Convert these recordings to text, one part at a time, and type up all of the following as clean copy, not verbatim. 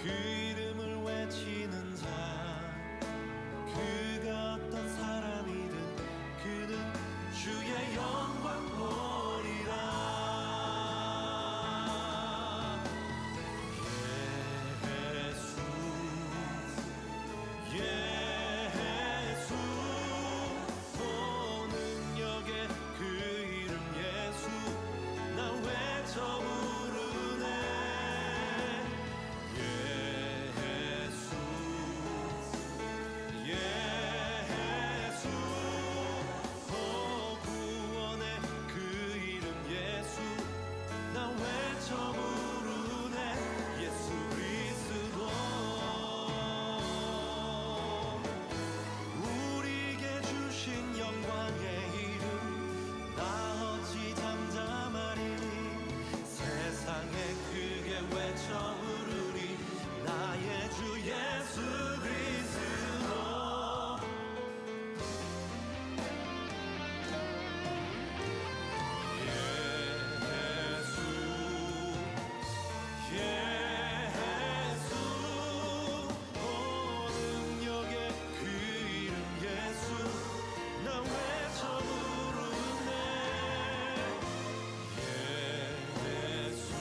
그 이름을 외치는 자, 그가 어떤 사람이든 그는 주의 영광 보리라. 예수, 오 능력의 그 이름 예수, 나 외쳐 부르네. 예수, 예수, 오 구원의 그 이름 예수, 나 외쳐 부르네. 예수 그리스도, 우리에게 주신 영광의 이름, 나 어찌 잠잠하리. 세상에 크게 외쳐 부르리. 나의 주 예수 그리스도. 예수, 오 능력의 그 이름 예수, 나 외쳐 부르네. 예수,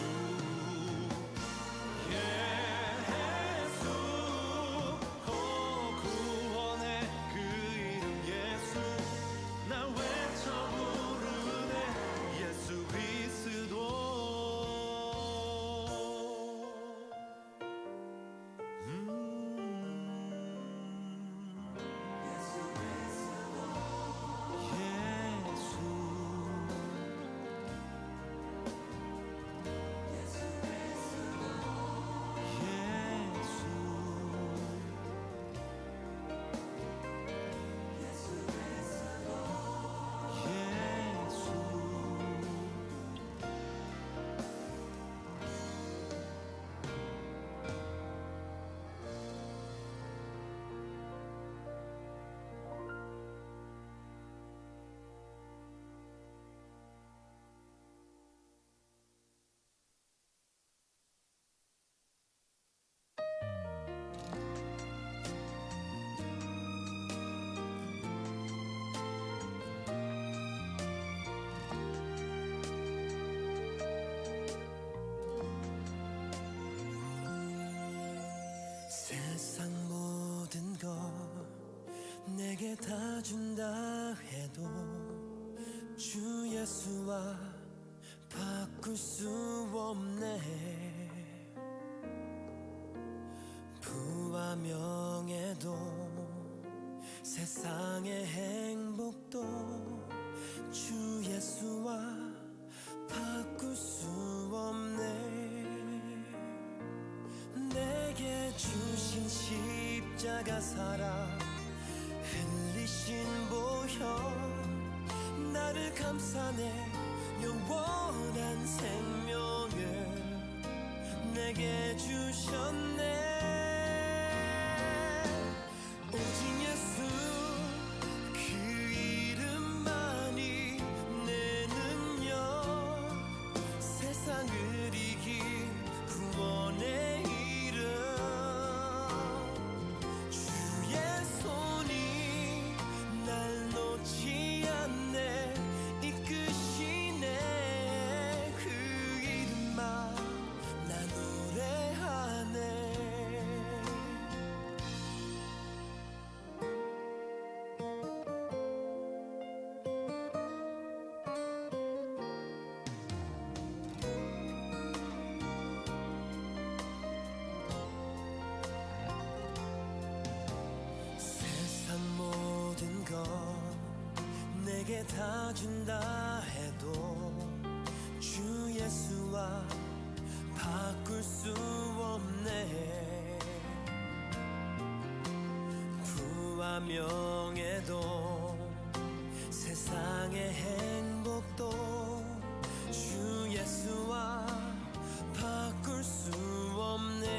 예수, 오 구원의 그 이름 예수, 나 외쳐 부르네. 예수 그리스도. 세상 모든 걸 내게 다 준다 해도 주 예수와 바꿀 수 없네. 부와 명예도 세상의 행복도 주 예수와 바꿀 수 없네. 내게 주신 십자가 사랑, 흘리신 보혈, 나를 감싸네. 영원한 생명을 내게 주셨네. 오직 예수 그 이름만이 내 능력, 세상을 이긴 구원의 내게 다 준다 해도 주 예수와 바꿀 수 없네. 부와 명예도 세상의 행복도 주 예수와 바꿀 수 없네.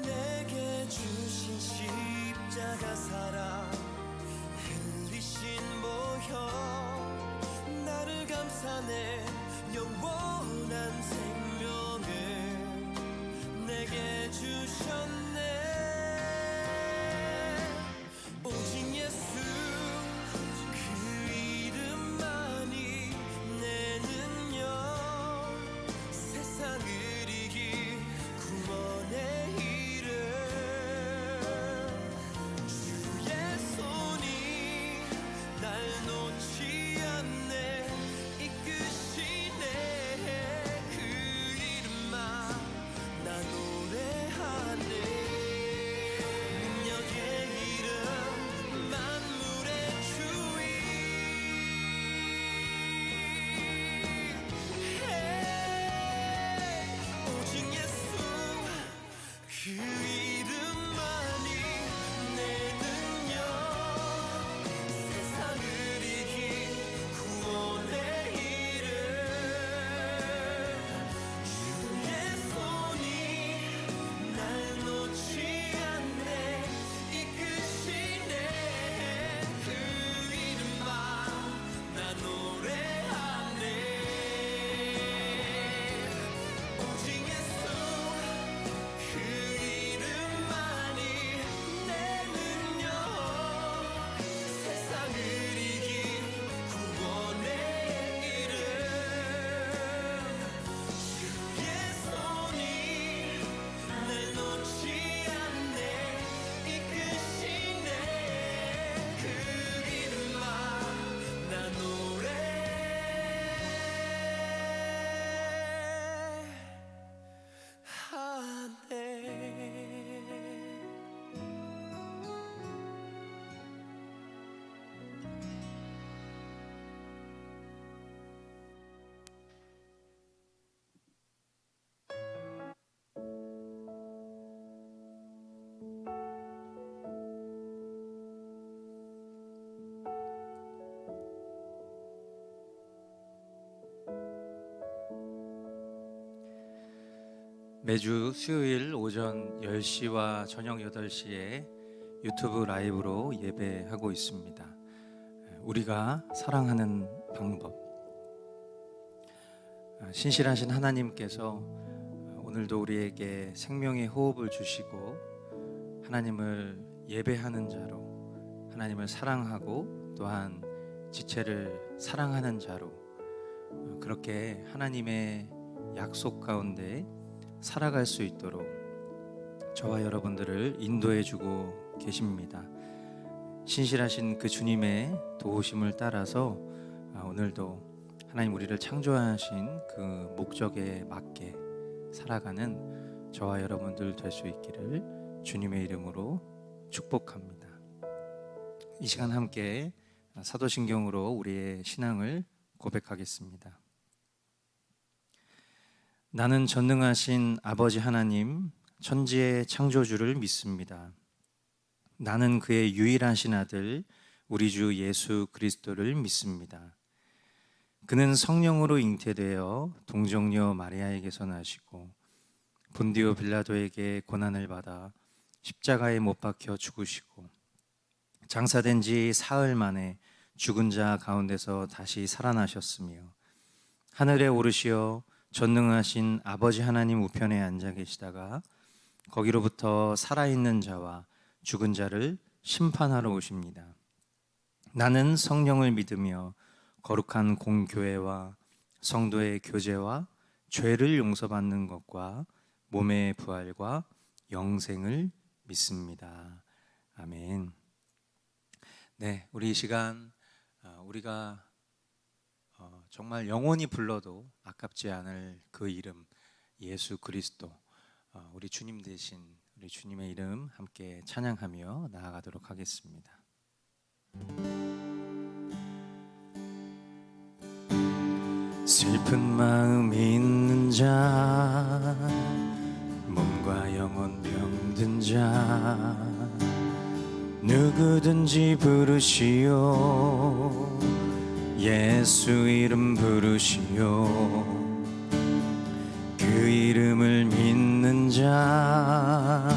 내게 주신 십자가 사랑, 흘리신 보혈, 나를 감싸네. 영원한 생명을 매주 수요일 오전 10시와 저녁 8시에 유튜브 라이브로 예배하고 있습니다. 우리가 사랑하는 방법. 신실하신 하나님께서 오늘도 우리에게 생명의 호흡을 주시고 하나님을 예배하는 자로, 하나님을 사랑하고 또한 지체를 사랑하는 자로 그렇게 하나님의 약속 가운데 살아갈 수 있도록 저와 여러분들을 인도해 주고 계십니다. 신실하신 그 주님의 도우심을 따라서 오늘도 하나님 우리를 창조하신 그 목적에 맞게 살아가는 저와 여러분들 될 수 있기를 주님의 이름으로 축복합니다. 이 시간 함께 사도신경으로 우리의 신앙을 고백하겠습니다. 나는 전능하신 아버지 하나님, 천지의 창조주를 믿습니다. 나는 그의 유일하신 아들, 우리 주 예수 그리스도를 믿습니다. 그는 성령으로 잉태되어 동정녀 마리아에게서 나시고 본디오 빌라도에게 고난을 받아 십자가에 못 박혀 죽으시고 장사된 지 사흘 만에 죽은 자 가운데서 다시 살아나셨으며 하늘에 오르시어 전능하신 아버지 하나님 우편에 앉아 계시다가 거기로부터 살아있는 자와 죽은 자를 심판하러 오십니다. 나는 성령을 믿으며 거룩한 공교회와 성도의 교제와 죄를 용서받는 것과 몸의 부활과 영생을 믿습니다. 아멘. 네, 우리 이 시간 우리가 정말 영원히 불러도 아깝지 않을 그 이름 예수 그리스도, 우리 주님 대신 우리 주님의 이름 함께 찬양하며 나아가도록 하겠습니다. 슬픈 마음 있는 자, 몸과 영혼 병든 자, 누구든지 부르시오. 예수 이름 부르시오. 그 이름을 믿는 자,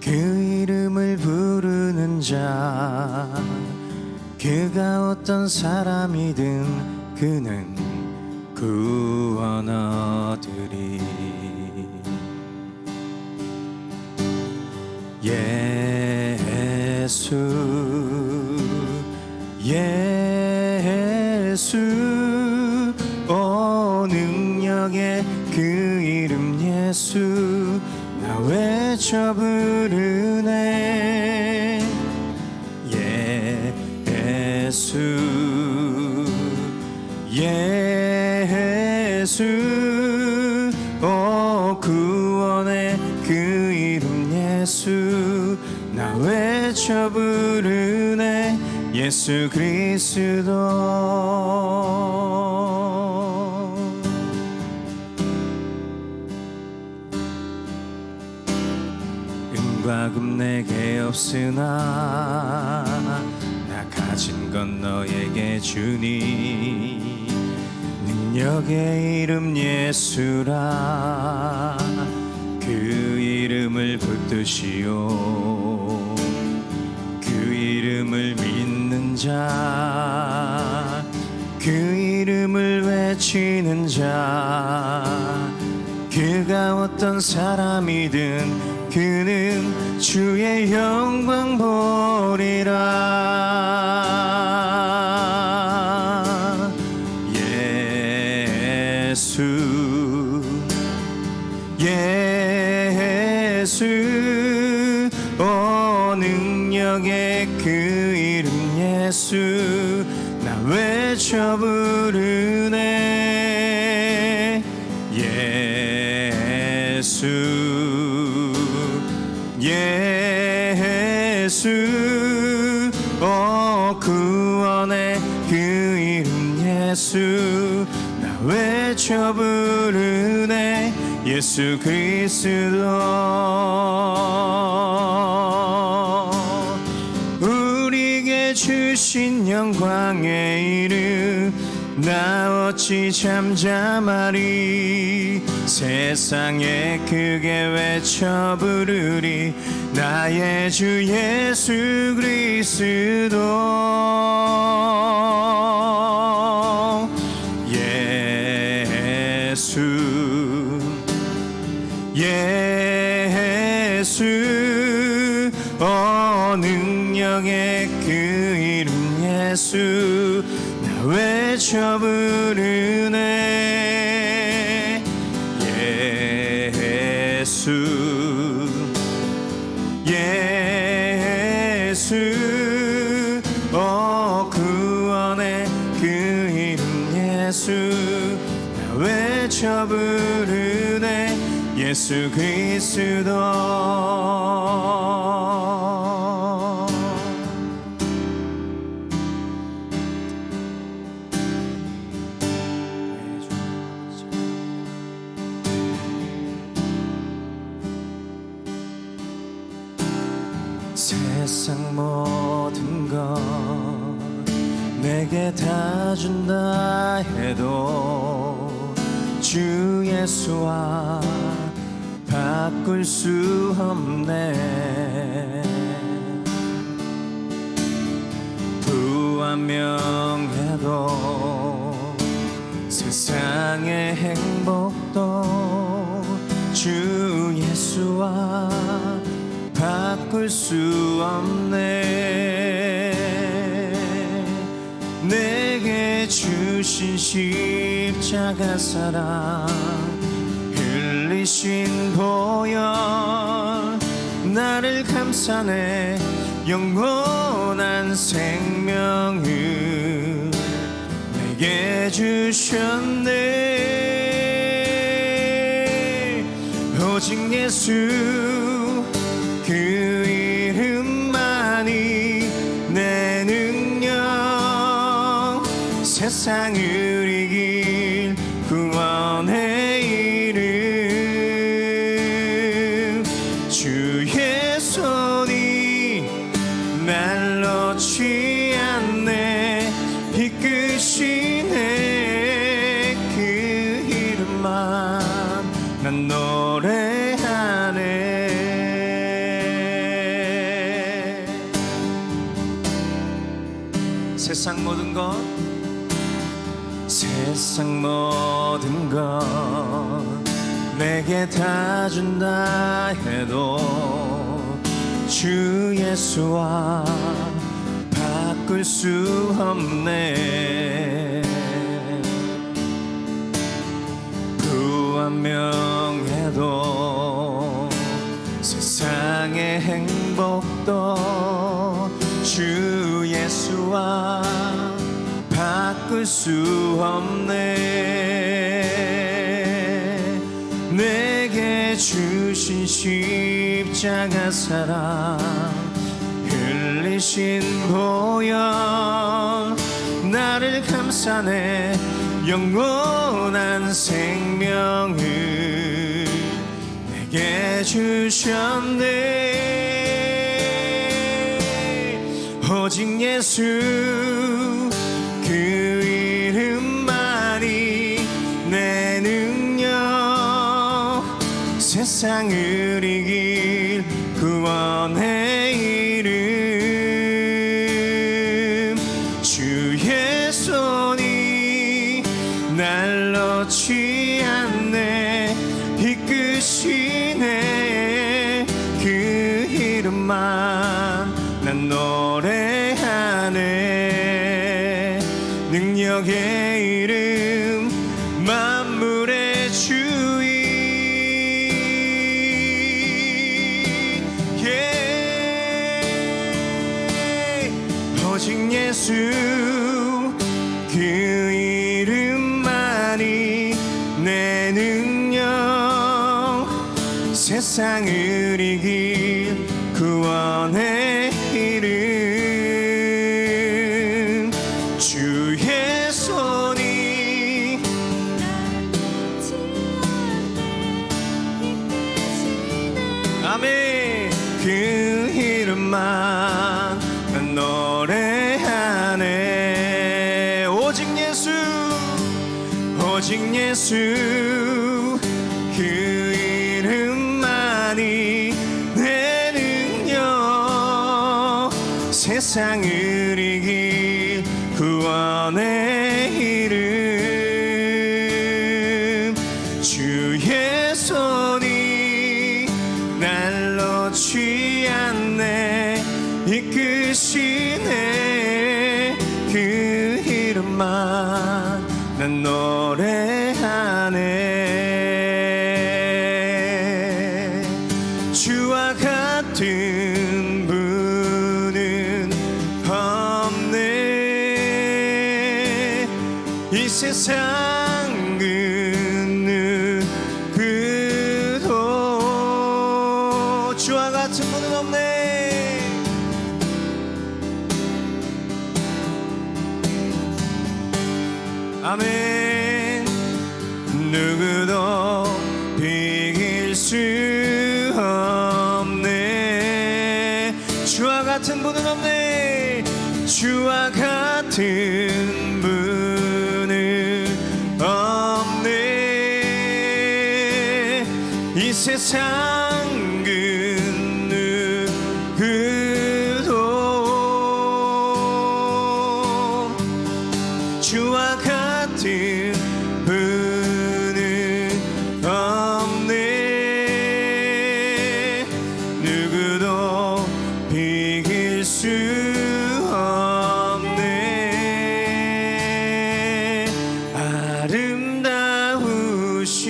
그 이름을 부르는 자, 그가 어떤 사람이든 그는 구원 얻으리. 예수 예수 오 능력의 그 이름 예수 나 외쳐 부르네. 예수 예수 오 구원의 그 이름 예수 나 외쳐 부르네. 예수 그리스도. 은과 금 내게 없으나 나 가진 건 너에게 주니. 능력의 이름 예수라 그 이름을 붙드시오. 그 이름을 믿는 자, 그 이름을 외치는 자, 그가 어떤 사람이든 그는 주의 영광 보리라. 예수 예수 오 능력의 그 이름 예수 나 외쳐 부르네. 예수 예수 오 구원의 그 이름 예수 나 외쳐 부르네. 예수 그리스도. 우리에게 주신 영광의 이름 나 어찌 잠잠하리. 세상에 크게 외쳐 부르리 나의 주 예수 그리스도 예수 능력의 그 이름 예수 나 외쳐 부르네 예수 구원의 그 이름 예수 나 외쳐 부르네 예수 그리스도 세상 모든 것 내게 다 준다 해도 주 예수와 바꿀 수 없네 부와 명예도 세상의 행복도 주 예수와 바꿀 수 없네 내게 주신 십자가 사랑 흘리신 보혈 나를 감싸네 영원한 생명을 내게 주셨네 오직 예수 그 이름만이 내 능력 세상을 이길 구원의 이름 주의 손이 날 놓지 않네 이끄시네 그 이름만 난 노래하네 세상 모든 것 내게 다 준다 해도 주 예수와 바꿀 수 없네 부와 명예도 세상의 행복도 주 예수와 바꿀 수 없네 내게 주신 십자가 사랑 흘리신 보혈 나를 감싸네 영원한 생명을 내게 주셨네 오직 예수 그 이름만이 내 능력 세상을 이길 구원의 이름 주의 손이 날 놓지 않네 이끄시네 그 이름만 난 노래하네 능력의 이름 만물의 주인 오직 예수 그 이름만이 내 능력 세상을 이길 구원의 이름 주의 손이 아멘 그 이름만 난 노래하네 오직 예수 세상을 이길 구원의 이름 주의 손이 날 놓지 않네 이끄시네 그 이름만 난 노래하네 주와 같은 분은 없네 이 세상 그 누구도 주와 같은 분은 없네 아멘 누구도 비길 수 없네 주와 같은 분은 없네 주와 같은 분은 없네 이 세상 그 누구도 주와 같은 분은 없네 누구도 비길 수 없네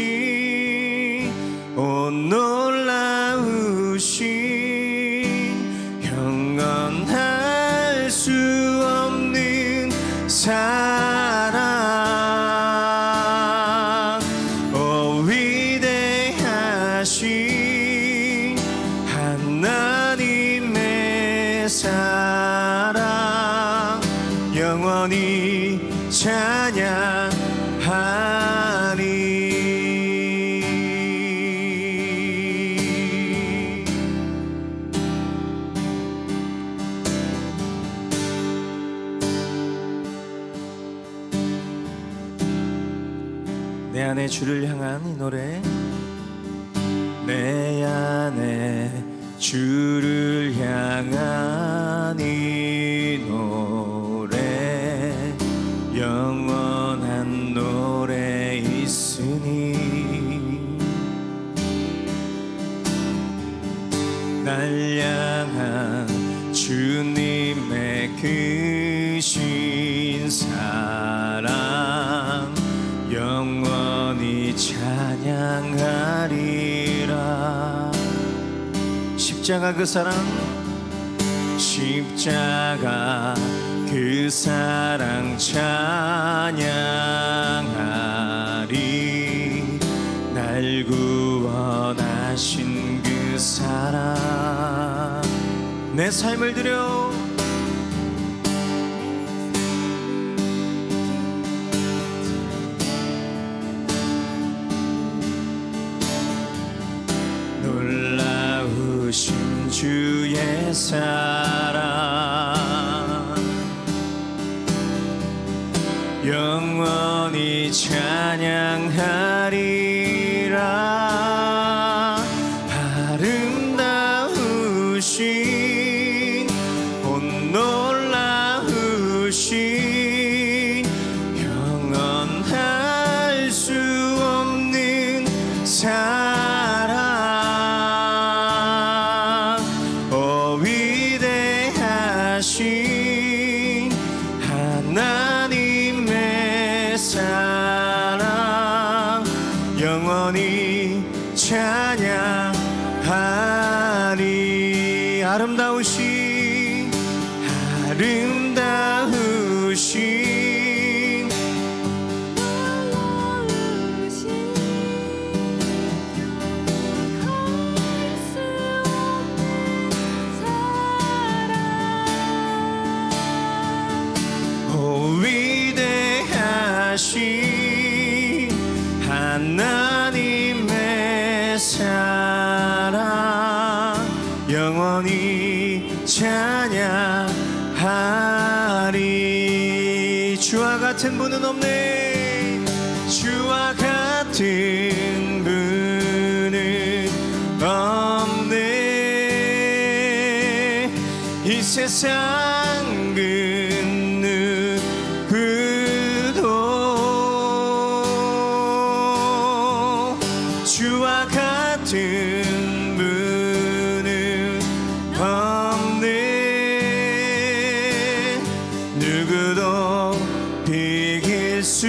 아름다우신 오 놀라우신 경건할 수 없는 사랑 오 위대하신 하나님의 사랑 영원히 찬양하리 내 안에 주를 향한 이 노래 내 안에 주를 향한 이 노래 영원한 노래 있으니 날 향한 주님의 크신 사랑 영원히 찬양하리라 십자가 그 사랑 십자가 그 사랑 찬양하리 날 구원하신 그 사랑 내 삶을 드려 놀라우신 주의 사랑 영원히 찬양하리라 아름다우신 온 놀라우신 영원할 수 없는 사랑 오 위대하신 하나님의 사랑 영원히 찬양하리 아름다우신 오 위대하신 하나님의 사랑 영원히 찬양하리 주와 같은 분은 없네 주와 같은 분은 없네 이 세상 주와 같은 분은 없네. 누구도 비길 수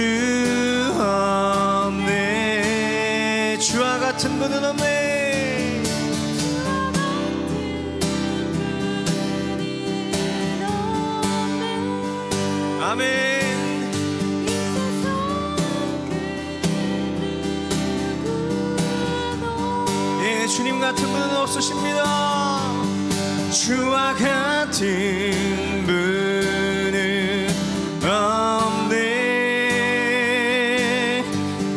없네. 주와 같은 분은 없네. 아멘. 예, 주님 같은 분은 없으십니다. 주와 같은 분은 없네.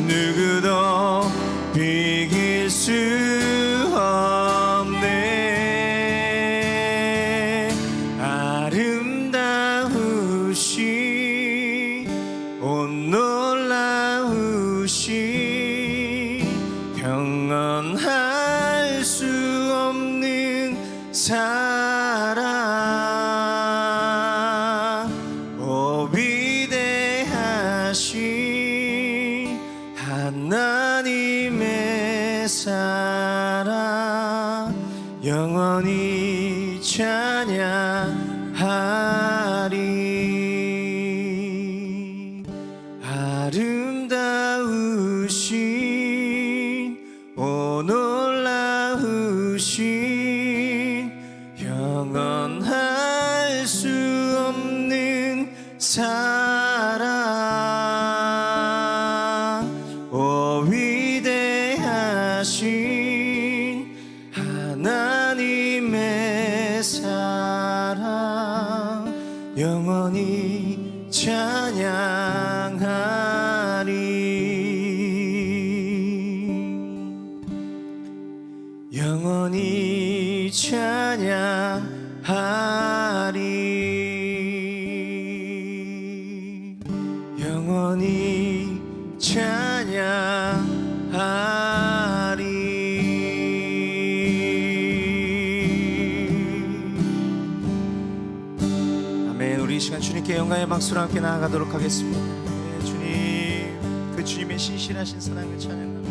누구도 비길 수 없네. 아름다우시 온 놀라우시 평언할 수 없는 사랑. 오 위대하신 하나님의 사랑 영원히 찬양하리. 아름다우신 오 놀라우신 영원할 수 없는 사랑. 오 위대하신 하나님의 사랑 영원히 찬양하리. 영원히 찬양하리. 영원히 찬양하리. 아멘. 우리 이 시간 주님께 영광의 박수로 함께 나아가도록 하겠습니다. 네, 주님, 그 주님의 신실하신 사랑을 찬양합니다.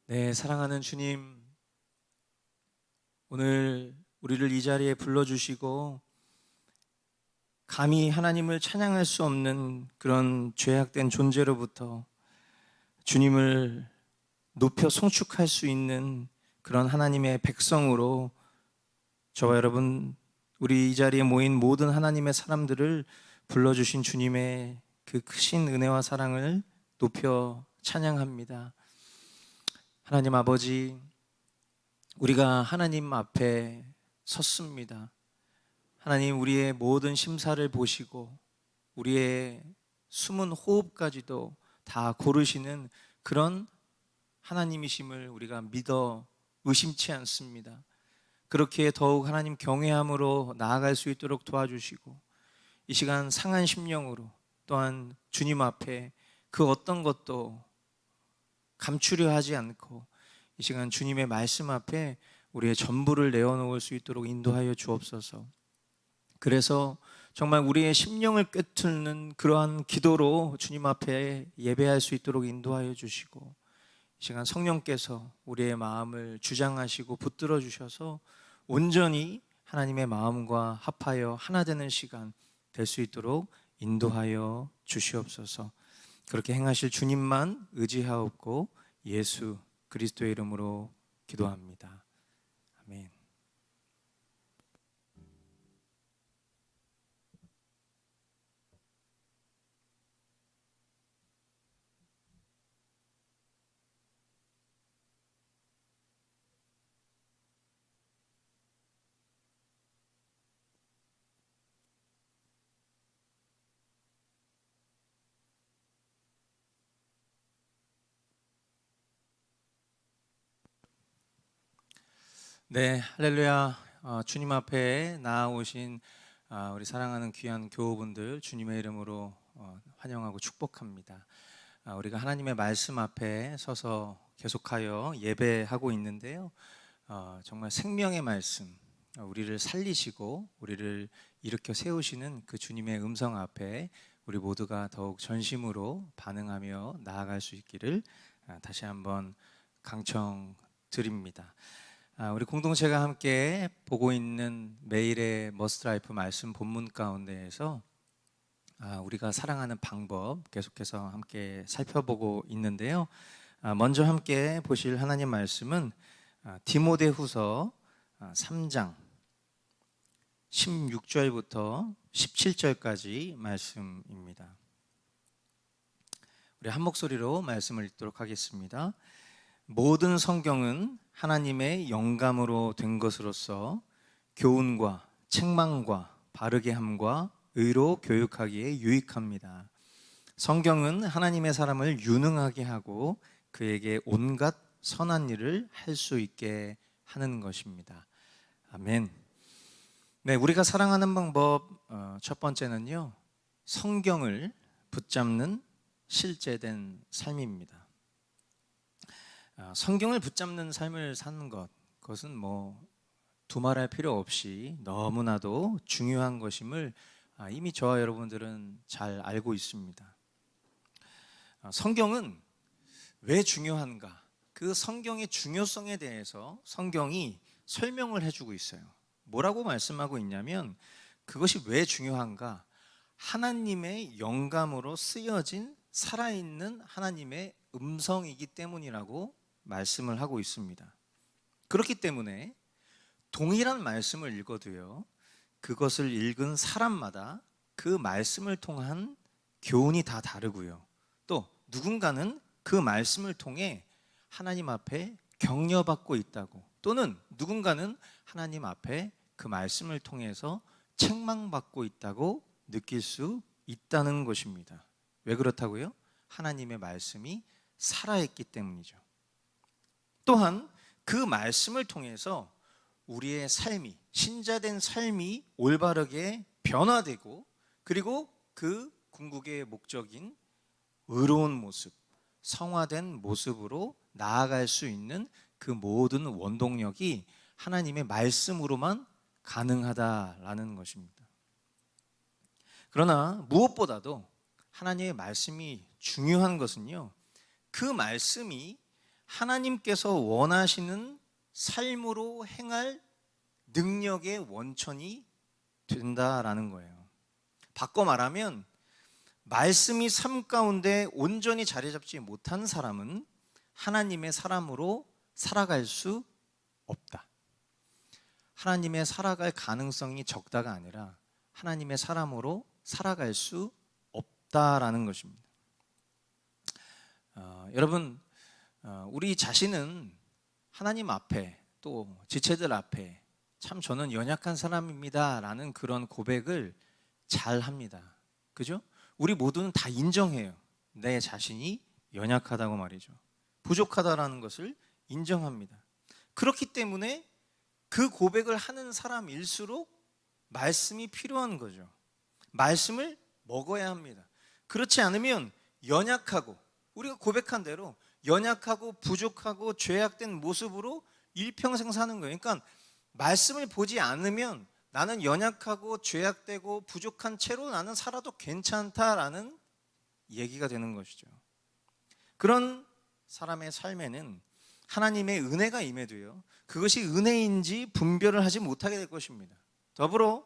네, 사랑하는 주님, 오늘 우리를 이 자리에 불러주시고 감히 하나님을 찬양할 수 없는 그런 죄악된 존재로부터 주님을 높여 송축할 수 있는 그런 하나님의 백성으로 저와 여러분, 우리 이 자리에 모인 모든 하나님의 사람들을 불러주신 주님의 그 크신 은혜와 사랑을 높여 찬양합니다. 하나님 아버지, 우리가 하나님 앞에 섰습니다. 하나님, 우리의 모든 심사를 보시고 우리의 숨은 호흡까지도 다 고르시는 그런 하나님이심을 우리가 믿어 의심치 않습니다. 그렇게 더욱 하나님 경외함으로 나아갈 수 있도록 도와주시고, 이 시간 상한 심령으로 또한 주님 앞에 그 어떤 것도 감추려 하지 않고 이 시간 주님의 말씀 앞에 우리의 전부를 내어놓을 수 있도록 인도하여 주옵소서. 그래서 정말 우리의 심령을 꿰뚫는 그러한 기도로 주님 앞에 예배할 수 있도록 인도하여 주시고, 이 시간 성령께서 우리의 마음을 주장하시고 붙들어 주셔서 온전히 하나님의 마음과 합하여 하나 되는 시간 될 수 있도록 인도하여 주시옵소서. 그렇게 행하실 주님만 의지하옵고 예수 그리스도의 이름으로 기도합니다. 아멘. 네, 할렐루야. 주님 앞에 나아오신 우리 사랑하는 귀한 교우분들 주님의 이름으로 환영하고 축복합니다. 우리가 하나님의 말씀 앞에 서서 계속하여 예배하고 있는데요, 정말 생명의 말씀, 우리를 살리시고 우리를 일으켜 세우시는 그 주님의 음성 앞에 우리 모두가 더욱 전심으로 반응하며 나아갈 수 있기를 다시 한번 강청드립니다. 우리 공동체가 함께 보고 있는 매일의 머스트라이프 말씀 본문 가운데에서 우리가 사랑하는 방법 계속해서 함께 살펴보고 있는데요. 먼저 함께 보실 하나님 말씀은 디모데후서 3장 16절부터 17절까지 말씀입니다. 우리 한 목소리로 말씀을 읽도록 하겠습니다. 모든 성경은 하나님의 영감으로 된 것으로서 교훈과 책망과 바르게 함과 의로 교육하기에 유익합니다. 성경은 하나님의 사람을 유능하게 하고 그에게 온갖 선한 일을 할 수 있게 하는 것입니다. 아멘. 네, 우리가 사랑하는 방법 첫 번째는요, 성경을 붙잡는 실제된 삶입니다. 성경을 붙잡는 삶을 사는 그것은 두말할 필요 없이 너무나도 중요한 것임을 이미 저와 여러분들은 잘 알고 있습니다. 성경은 왜 중요한가? 그 성경의 중요성에 대해서 성경이 설명을 해주고 있어요. 뭐라고 말씀하고 있냐면, 그것이 왜 중요한가? 하나님의 영감으로 쓰여진 살아있는 하나님의 음성이기 때문이라고 말씀을 하고 있습니다. 그렇기 때문에 동일한 말씀을 읽어도요, 그것을 읽은 사람마다 그 말씀을 통한 교훈이 다 다르고요, 또 누군가는 그 말씀을 통해 하나님 앞에 격려받고 있다고, 또는 누군가는 하나님 앞에 그 말씀을 통해서 책망받고 있다고 느낄 수 있다는 것입니다. 왜 그렇다고요? 하나님의 말씀이 살아있기 때문이죠. 또한 그 말씀을 통해서 우리의 삶이, 신자된 삶이 올바르게 변화되고, 그리고 그 궁극의 목적인 의로운 모습, 성화된 모습으로 나아갈 수 있는 그 모든 원동력이 하나님의 말씀으로만 가능하다라는 것입니다. 그러나 무엇보다도 하나님의 말씀이 중요한 것은요, 그 말씀이 하나님께서 원하시는 삶으로 행할 능력의 원천이 된다라는 거예요. 바꿔 말하면, 말씀이 삶 가운데 온전히 자리 잡지 못한 사람은 하나님의 사람으로 살아갈 수 없다. 하나님의 살아갈 가능성이 적다가 아니라 하나님의 사람으로 살아갈 수 없다라는 것입니다. 여러분, 우리 자신은 하나님 앞에, 또 지체들 앞에 참 저는 연약한 사람입니다 라는 그런 고백을 잘 합니다. 그죠? 우리 모두는 다 인정해요. 내 자신이 연약하다고 말이죠. 부족하다라는 것을 인정합니다. 그렇기 때문에 그 고백을 하는 사람일수록 말씀이 필요한 거죠. 말씀을 먹어야 합니다. 그렇지 않으면 연약하고, 우리가 고백한 대로 연약하고 부족하고 죄악된 모습으로 일평생 사는 거예요. 그러니까 말씀을 보지 않으면 나는 연약하고 죄악되고 부족한 채로 나는 살아도 괜찮다라는 얘기가 되는 것이죠. 그런 사람의 삶에는 하나님의 은혜가 임해도요, 그것이 은혜인지 분별을 하지 못하게 될 것입니다. 더불어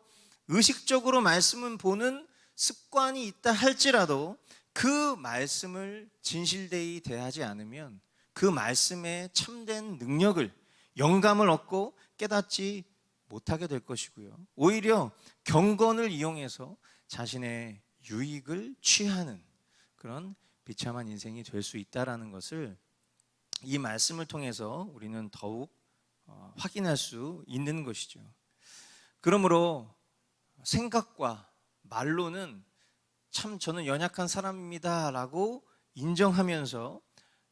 의식적으로 말씀을 보는 습관이 있다 할지라도 그 말씀을 진실되이 대하지 않으면 그 말씀의 참된 능력을, 영감을 얻고 깨닫지 못하게 될 것이고요, 오히려 경건을 이용해서 자신의 유익을 취하는 그런 비참한 인생이 될 수 있다는 것을 이 말씀을 통해서 우리는 더욱 확인할 수 있는 것이죠. 그러므로 생각과 말로는 참 저는 연약한 사람입니다 라고 인정하면서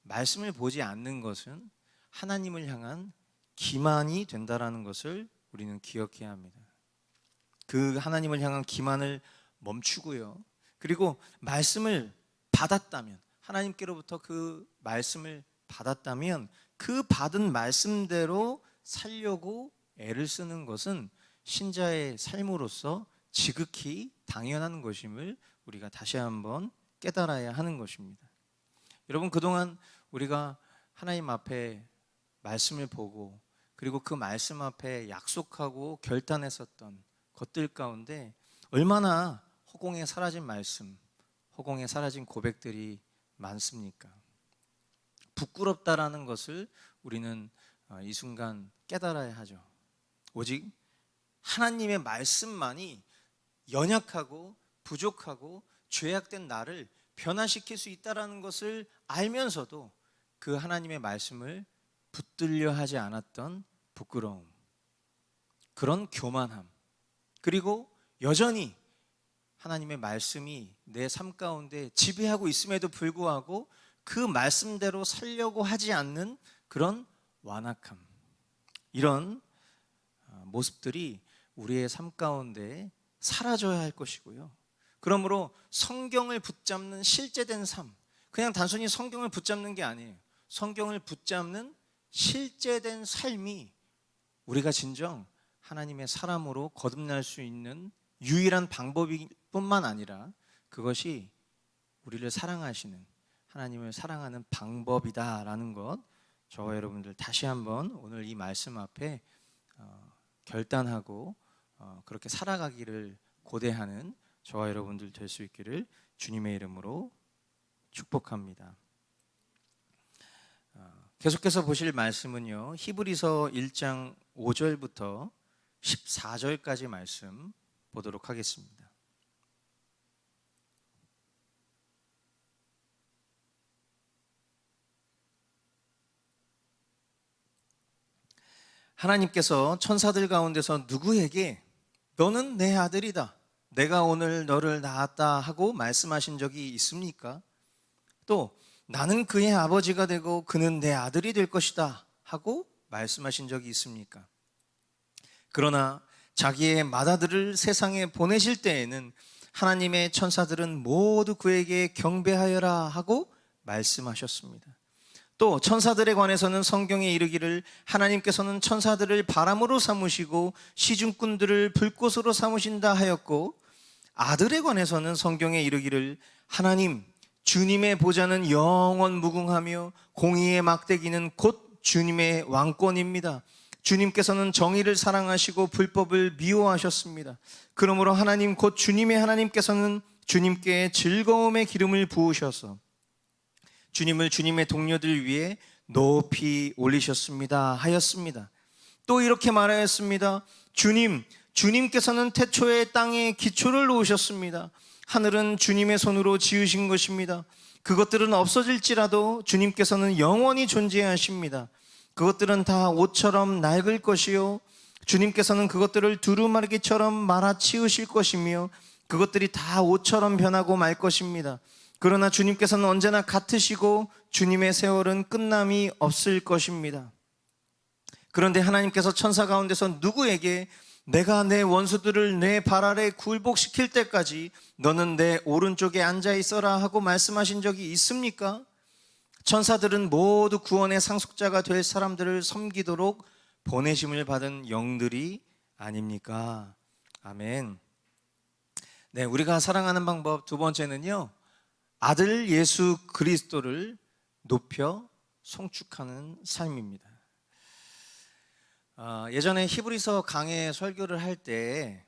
말씀을 보지 않는 것은 하나님을 향한 기만이 된다는 것을 우리는 기억해야 합니다. 그 하나님을 향한 기만을 멈추고요, 그리고 말씀을 받았다면, 하나님께로부터 그 말씀을 받았다면 그 받은 말씀대로 살려고 애를 쓰는 것은 신자의 삶으로서 지극히 당연한 것임을 우리가 다시 한번 깨달아야 하는 것입니다. 여러분, 그동안 우리가 하나님 앞에 말씀을 보고 그리고 그 말씀 앞에 약속하고 결단했었던 것들 가운데 얼마나 허공에 사라진 말씀, 허공에 사라진 고백들이 많습니까? 부끄럽다라는 것을 우리는 이 순간 깨달아야 하죠. 오직 하나님의 말씀만이 연약하고 부족하고 죄악된 나를 변화시킬 수 있다는 것을 알면서도 그 하나님의 말씀을 붙들려 하지 않았던 부끄러움, 그런 교만함, 그리고 여전히 하나님의 말씀이 내 삶 가운데 지배하고 있음에도 불구하고 그 말씀대로 살려고 하지 않는 그런 완악함, 이런 모습들이 우리의 삶 가운데 사라져야 할 것이고요. 그러므로 성경을 붙잡는 실제된 삶, 그냥 단순히 성경을 붙잡는 게 아니에요. 성경을 붙잡는 실제된 삶이 우리가 진정 하나님의 사람으로 거듭날 수 있는 유일한 방법일 뿐만 아니라 그것이 우리를 사랑하시는 하나님을 사랑하는 방법이다라는 것, 저와 여러분들 다시 한번 오늘 이 말씀 앞에 결단하고 그렇게 살아가기를 고대하는 저와 여러분들 될 수 있기를 주님의 이름으로 축복합니다. 계속해서 보실 말씀은요, 히브리서 1장 5절부터 14절까지 말씀 보도록 하겠습니다. 하나님께서 천사들 가운데서 누구에게 너는 내 아들이다, 내가 오늘 너를 낳았다 하고 말씀하신 적이 있습니까? 또 나는 그의 아버지가 되고 그는 내 아들이 될 것이다 하고 말씀하신 적이 있습니까? 그러나 자기의 맏아들을 세상에 보내실 때에는 하나님의 천사들은 모두 그에게 경배하여라 하고 말씀하셨습니다. 또 천사들에 관해서는 성경에 이르기를 하나님께서는 천사들을 바람으로 삼으시고 시중꾼들을 불꽃으로 삼으신다 하였고, 아들에 관해서는 성경에 이르기를 하나님 주님의 보좌는 영원 무궁하며 공의의 막대기는 곧 주님의 왕권입니다. 주님께서는 정의를 사랑하시고 불법을 미워하셨습니다. 그러므로 하나님 곧 주님의 하나님께서는 주님께 즐거움의 기름을 부으셔서 주님을 주님의 동료들 위해 높이 올리셨습니다 하였습니다. 또 이렇게 말하였습니다. 주님께서는 태초에 땅에 기초를 놓으셨습니다. 하늘은 주님의 손으로 지으신 것입니다. 그것들은 없어질지라도 주님께서는 영원히 존재하십니다. 그것들은 다 옷처럼 낡을 것이요 주님께서는 그것들을 두루마리기처럼 말아치우실 것이며 그것들이 다 옷처럼 변하고 말 것입니다. 그러나 주님께서는 언제나 같으시고 주님의 세월은 끝남이 없을 것입니다. 그런데 하나님께서 천사 가운데서 누구에게 내가 내 원수들을 내 발 아래 굴복시킬 때까지 너는 내 오른쪽에 앉아 있어라 하고 말씀하신 적이 있습니까? 천사들은 모두 구원의 상속자가 될 사람들을 섬기도록 보내심을 받은 영들이 아닙니까? 아멘. 네, 우리가 사랑하는 방법 두 번째는요, 아들 예수 그리스도를 높여 송축하는 삶입니다. 예전에 히브리서 강해 설교를 할 때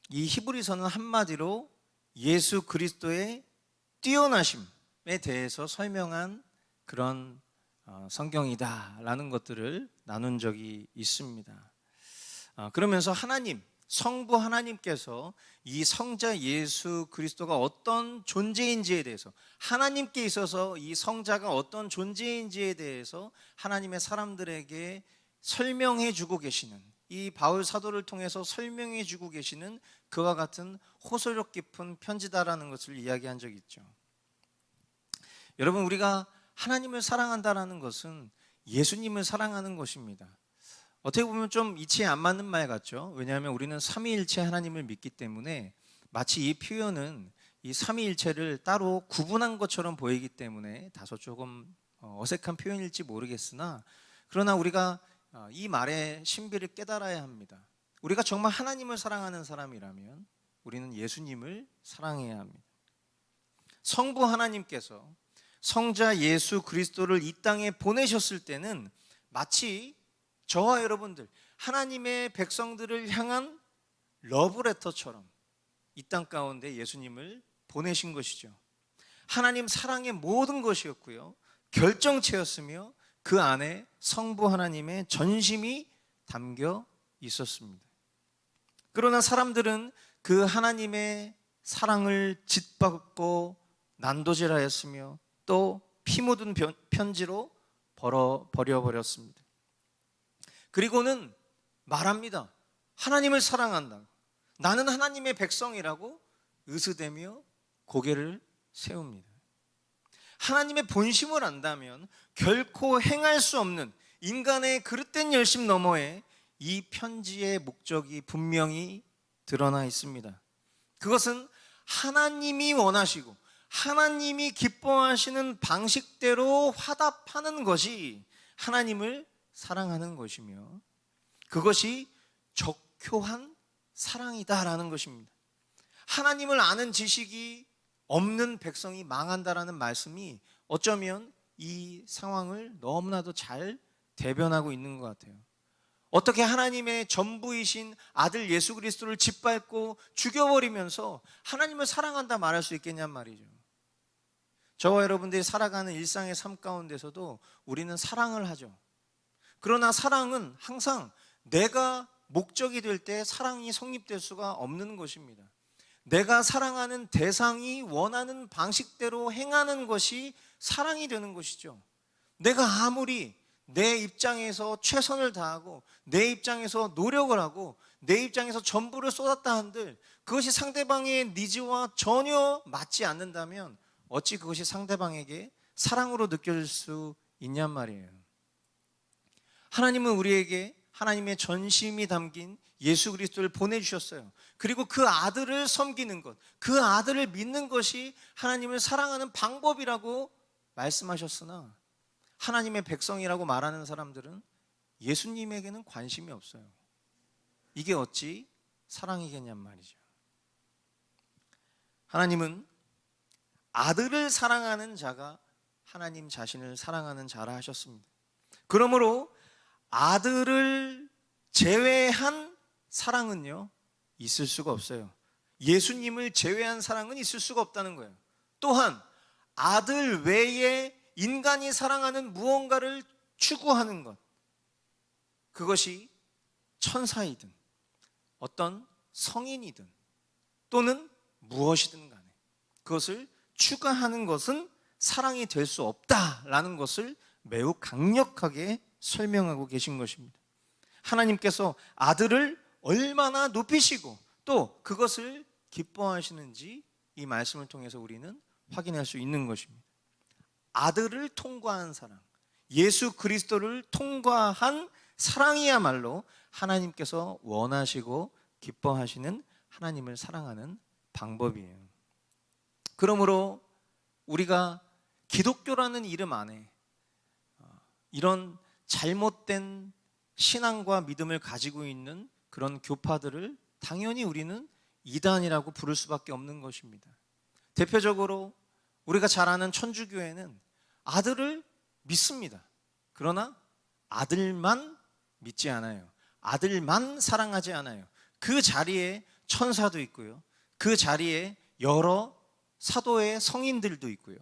이 히브리서는 한마디로 예수 그리스도의 뛰어나심에 대해서 설명한 그런 성경이다라는 것들을 나눈 적이 있습니다. 그러면서 성부 하나님께서 이 성자 예수 그리스도가 어떤 존재인지에 대해서, 하나님께 있어서 이 성자가 어떤 존재인지에 대해서 하나님의 사람들에게 설명해 주고 계시는, 이 바울 사도를 통해서 설명해 주고 계시는 그와 같은 호소력 깊은 편지다라는 것을 이야기한 적이 있죠. 여러분, 우리가 하나님을 사랑한다라는 것은 예수님을 사랑하는 것입니다. 어떻게 보면 좀 이치에 안 맞는 말 같죠. 왜냐하면 우리는 삼위일체 하나님을 믿기 때문에 마치 이 표현은 이 삼위일체를 따로 구분한 것처럼 보이기 때문에 다소 조금 어색한 표현일지 모르겠으나, 그러나 우리가 이 말의 신비를 깨달아야 합니다. 우리가 정말 하나님을 사랑하는 사람이라면 우리는 예수님을 사랑해야 합니다. 성부 하나님께서 성자 예수 그리스도를 이 땅에 보내셨을 때는 마치 저와 여러분들 하나님의 백성들을 향한 러브레터처럼 이 땅 가운데 예수님을 보내신 것이죠. 하나님 사랑의 모든 것이었고요, 결정체였으며 그 안에 성부 하나님의 전심이 담겨 있었습니다. 그러나 사람들은 그 하나님의 사랑을 짓밟고 난도질하였으며 또 피 묻은 편지로 버려버렸습니다. 그리고는 말합니다. 하나님을 사랑한다, 나는 하나님의 백성이라고 으스대며 고개를 세웁니다. 하나님의 본심을 안다면 결코 행할 수 없는 인간의 그릇된 열심 너머에 이 편지의 목적이 분명히 드러나 있습니다. 그것은 하나님이 원하시고 하나님이 기뻐하시는 방식대로 화답하는 것이 하나님을 사랑하는 것이며 그것이 적효한 사랑이다라는 것입니다. 하나님을 아는 지식이 없는 백성이 망한다라는 말씀이 어쩌면 이 상황을 너무나도 잘 대변하고 있는 것 같아요. 어떻게 하나님의 전부이신 아들 예수 그리스도를 짓밟고 죽여버리면서 하나님을 사랑한다 말할 수 있겠냔 말이죠. 저와 여러분들이 살아가는 일상의 삶 가운데서도 우리는 사랑을 하죠. 그러나 사랑은 항상 내가 목적이 될 때 사랑이 성립될 수가 없는 것입니다. 내가 사랑하는 대상이 원하는 방식대로 행하는 것이 사랑이 되는 것이죠. 내가 아무리 내 입장에서 최선을 다하고 내 입장에서 노력을 하고 내 입장에서 전부를 쏟았다 한들 그것이 상대방의 니즈와 전혀 맞지 않는다면 어찌 그것이 상대방에게 사랑으로 느껴질 수 있냔 말이에요. 하나님은 우리에게 하나님의 전심이 담긴 예수 그리스도를 보내주셨어요. 그리고 그 아들을 섬기는 것, 그 아들을 믿는 것이 하나님을 사랑하는 방법이라고 말씀하셨으나 하나님의 백성이라고 말하는 사람들은 예수님에게는 관심이 없어요. 이게 어찌 사랑이겠냔 말이죠. 하나님은 아들을 사랑하는 자가 하나님 자신을 사랑하는 자라 하셨습니다. 그러므로 아들을 제외한 사랑은요 있을 수가 없어요. 예수님을 제외한 사랑은 있을 수가 없다는 거예요. 또한 아들 외에 인간이 사랑하는 무언가를 추구하는 것, 그것이 천사이든 어떤 성인이든 또는 무엇이든 간에 그것을 추가하는 것은 사랑이 될 수 없다라는 것을 매우 강력하게 설명하고 계신 것입니다. 하나님께서 아들을 얼마나 높이시고 또 그것을 기뻐하시는지 이 말씀을 통해서 우리는 확인할 수 있는 것입니다. 아들을 통과한 사랑, 예수 그리스도를 통과한 사랑이야말로 하나님께서 원하시고 기뻐하시는 하나님을 사랑하는 방법이에요. 그러므로 우리가 기독교라는 이름 안에 이런 잘못된 신앙과 믿음을 가지고 있는 그런 교파들을 당연히 우리는 이단이라고 부를 수밖에 없는 것입니다. 대표적으로 우리가 잘 아는 천주교회는 아들을 믿습니다. 그러나 아들만 믿지 않아요. 아들만 사랑하지 않아요. 그 자리에 천사도 있고요, 그 자리에 여러 사도의 성인들도 있고요,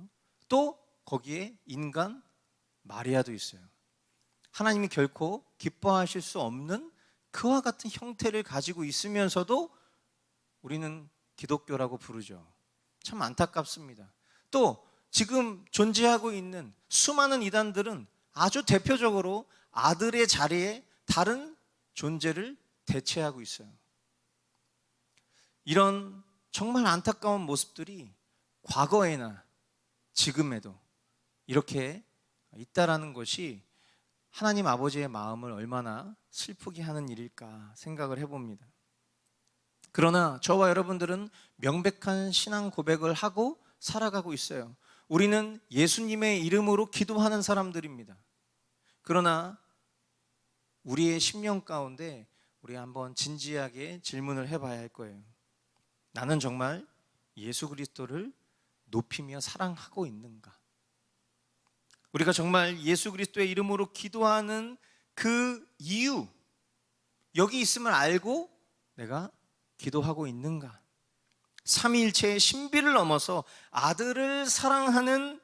또 거기에 인간 마리아도 있어요. 하나님이 결코 기뻐하실 수 없는 그와 같은 형태를 가지고 있으면서도 우리는 기독교라고 부르죠. 참 안타깝습니다. 또 지금 존재하고 있는 수많은 이단들은 아주 대표적으로 아들의 자리에 다른 존재를 대체하고 있어요. 이런 정말 안타까운 모습들이 과거에나 지금에도 이렇게 있다라는 것이 하나님 아버지의 마음을 얼마나 슬프게 하는 일일까 생각을 해봅니다. 그러나 저와 여러분들은 명백한 신앙 고백을 하고 살아가고 있어요. 우리는 예수님의 이름으로 기도하는 사람들입니다. 그러나 우리의 심령 가운데 우리 한번 진지하게 질문을 해봐야 할 거예요. 나는 정말 예수 그리스도를 높이며 사랑하고 있는가? 우리가 정말 예수 그리스도의 이름으로 기도하는 그 이유, 여기 있음을 알고 내가 기도하고 있는가? 삼위일체의 신비를 넘어서 아들을 사랑하는,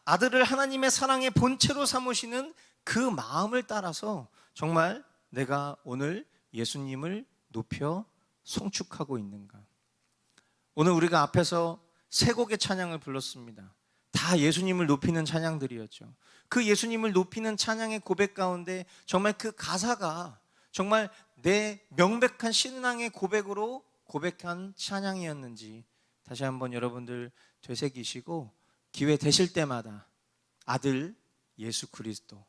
아들을 하나님의 사랑의 본체로 삼으시는 그 마음을 따라서 정말 내가 오늘 예수님을 높여 송축하고 있는가? 오늘 우리가 앞에서 세 곡의 찬양을 불렀습니다. 다 예수님을 높이는 찬양들이었죠. 그 예수님을 높이는 찬양의 고백 가운데 정말 그 가사가 정말 내 명백한 신앙의 고백으로 고백한 찬양이었는지 다시 한번 여러분들 되새기시고 기회 되실 때마다 아들 예수 그리스도,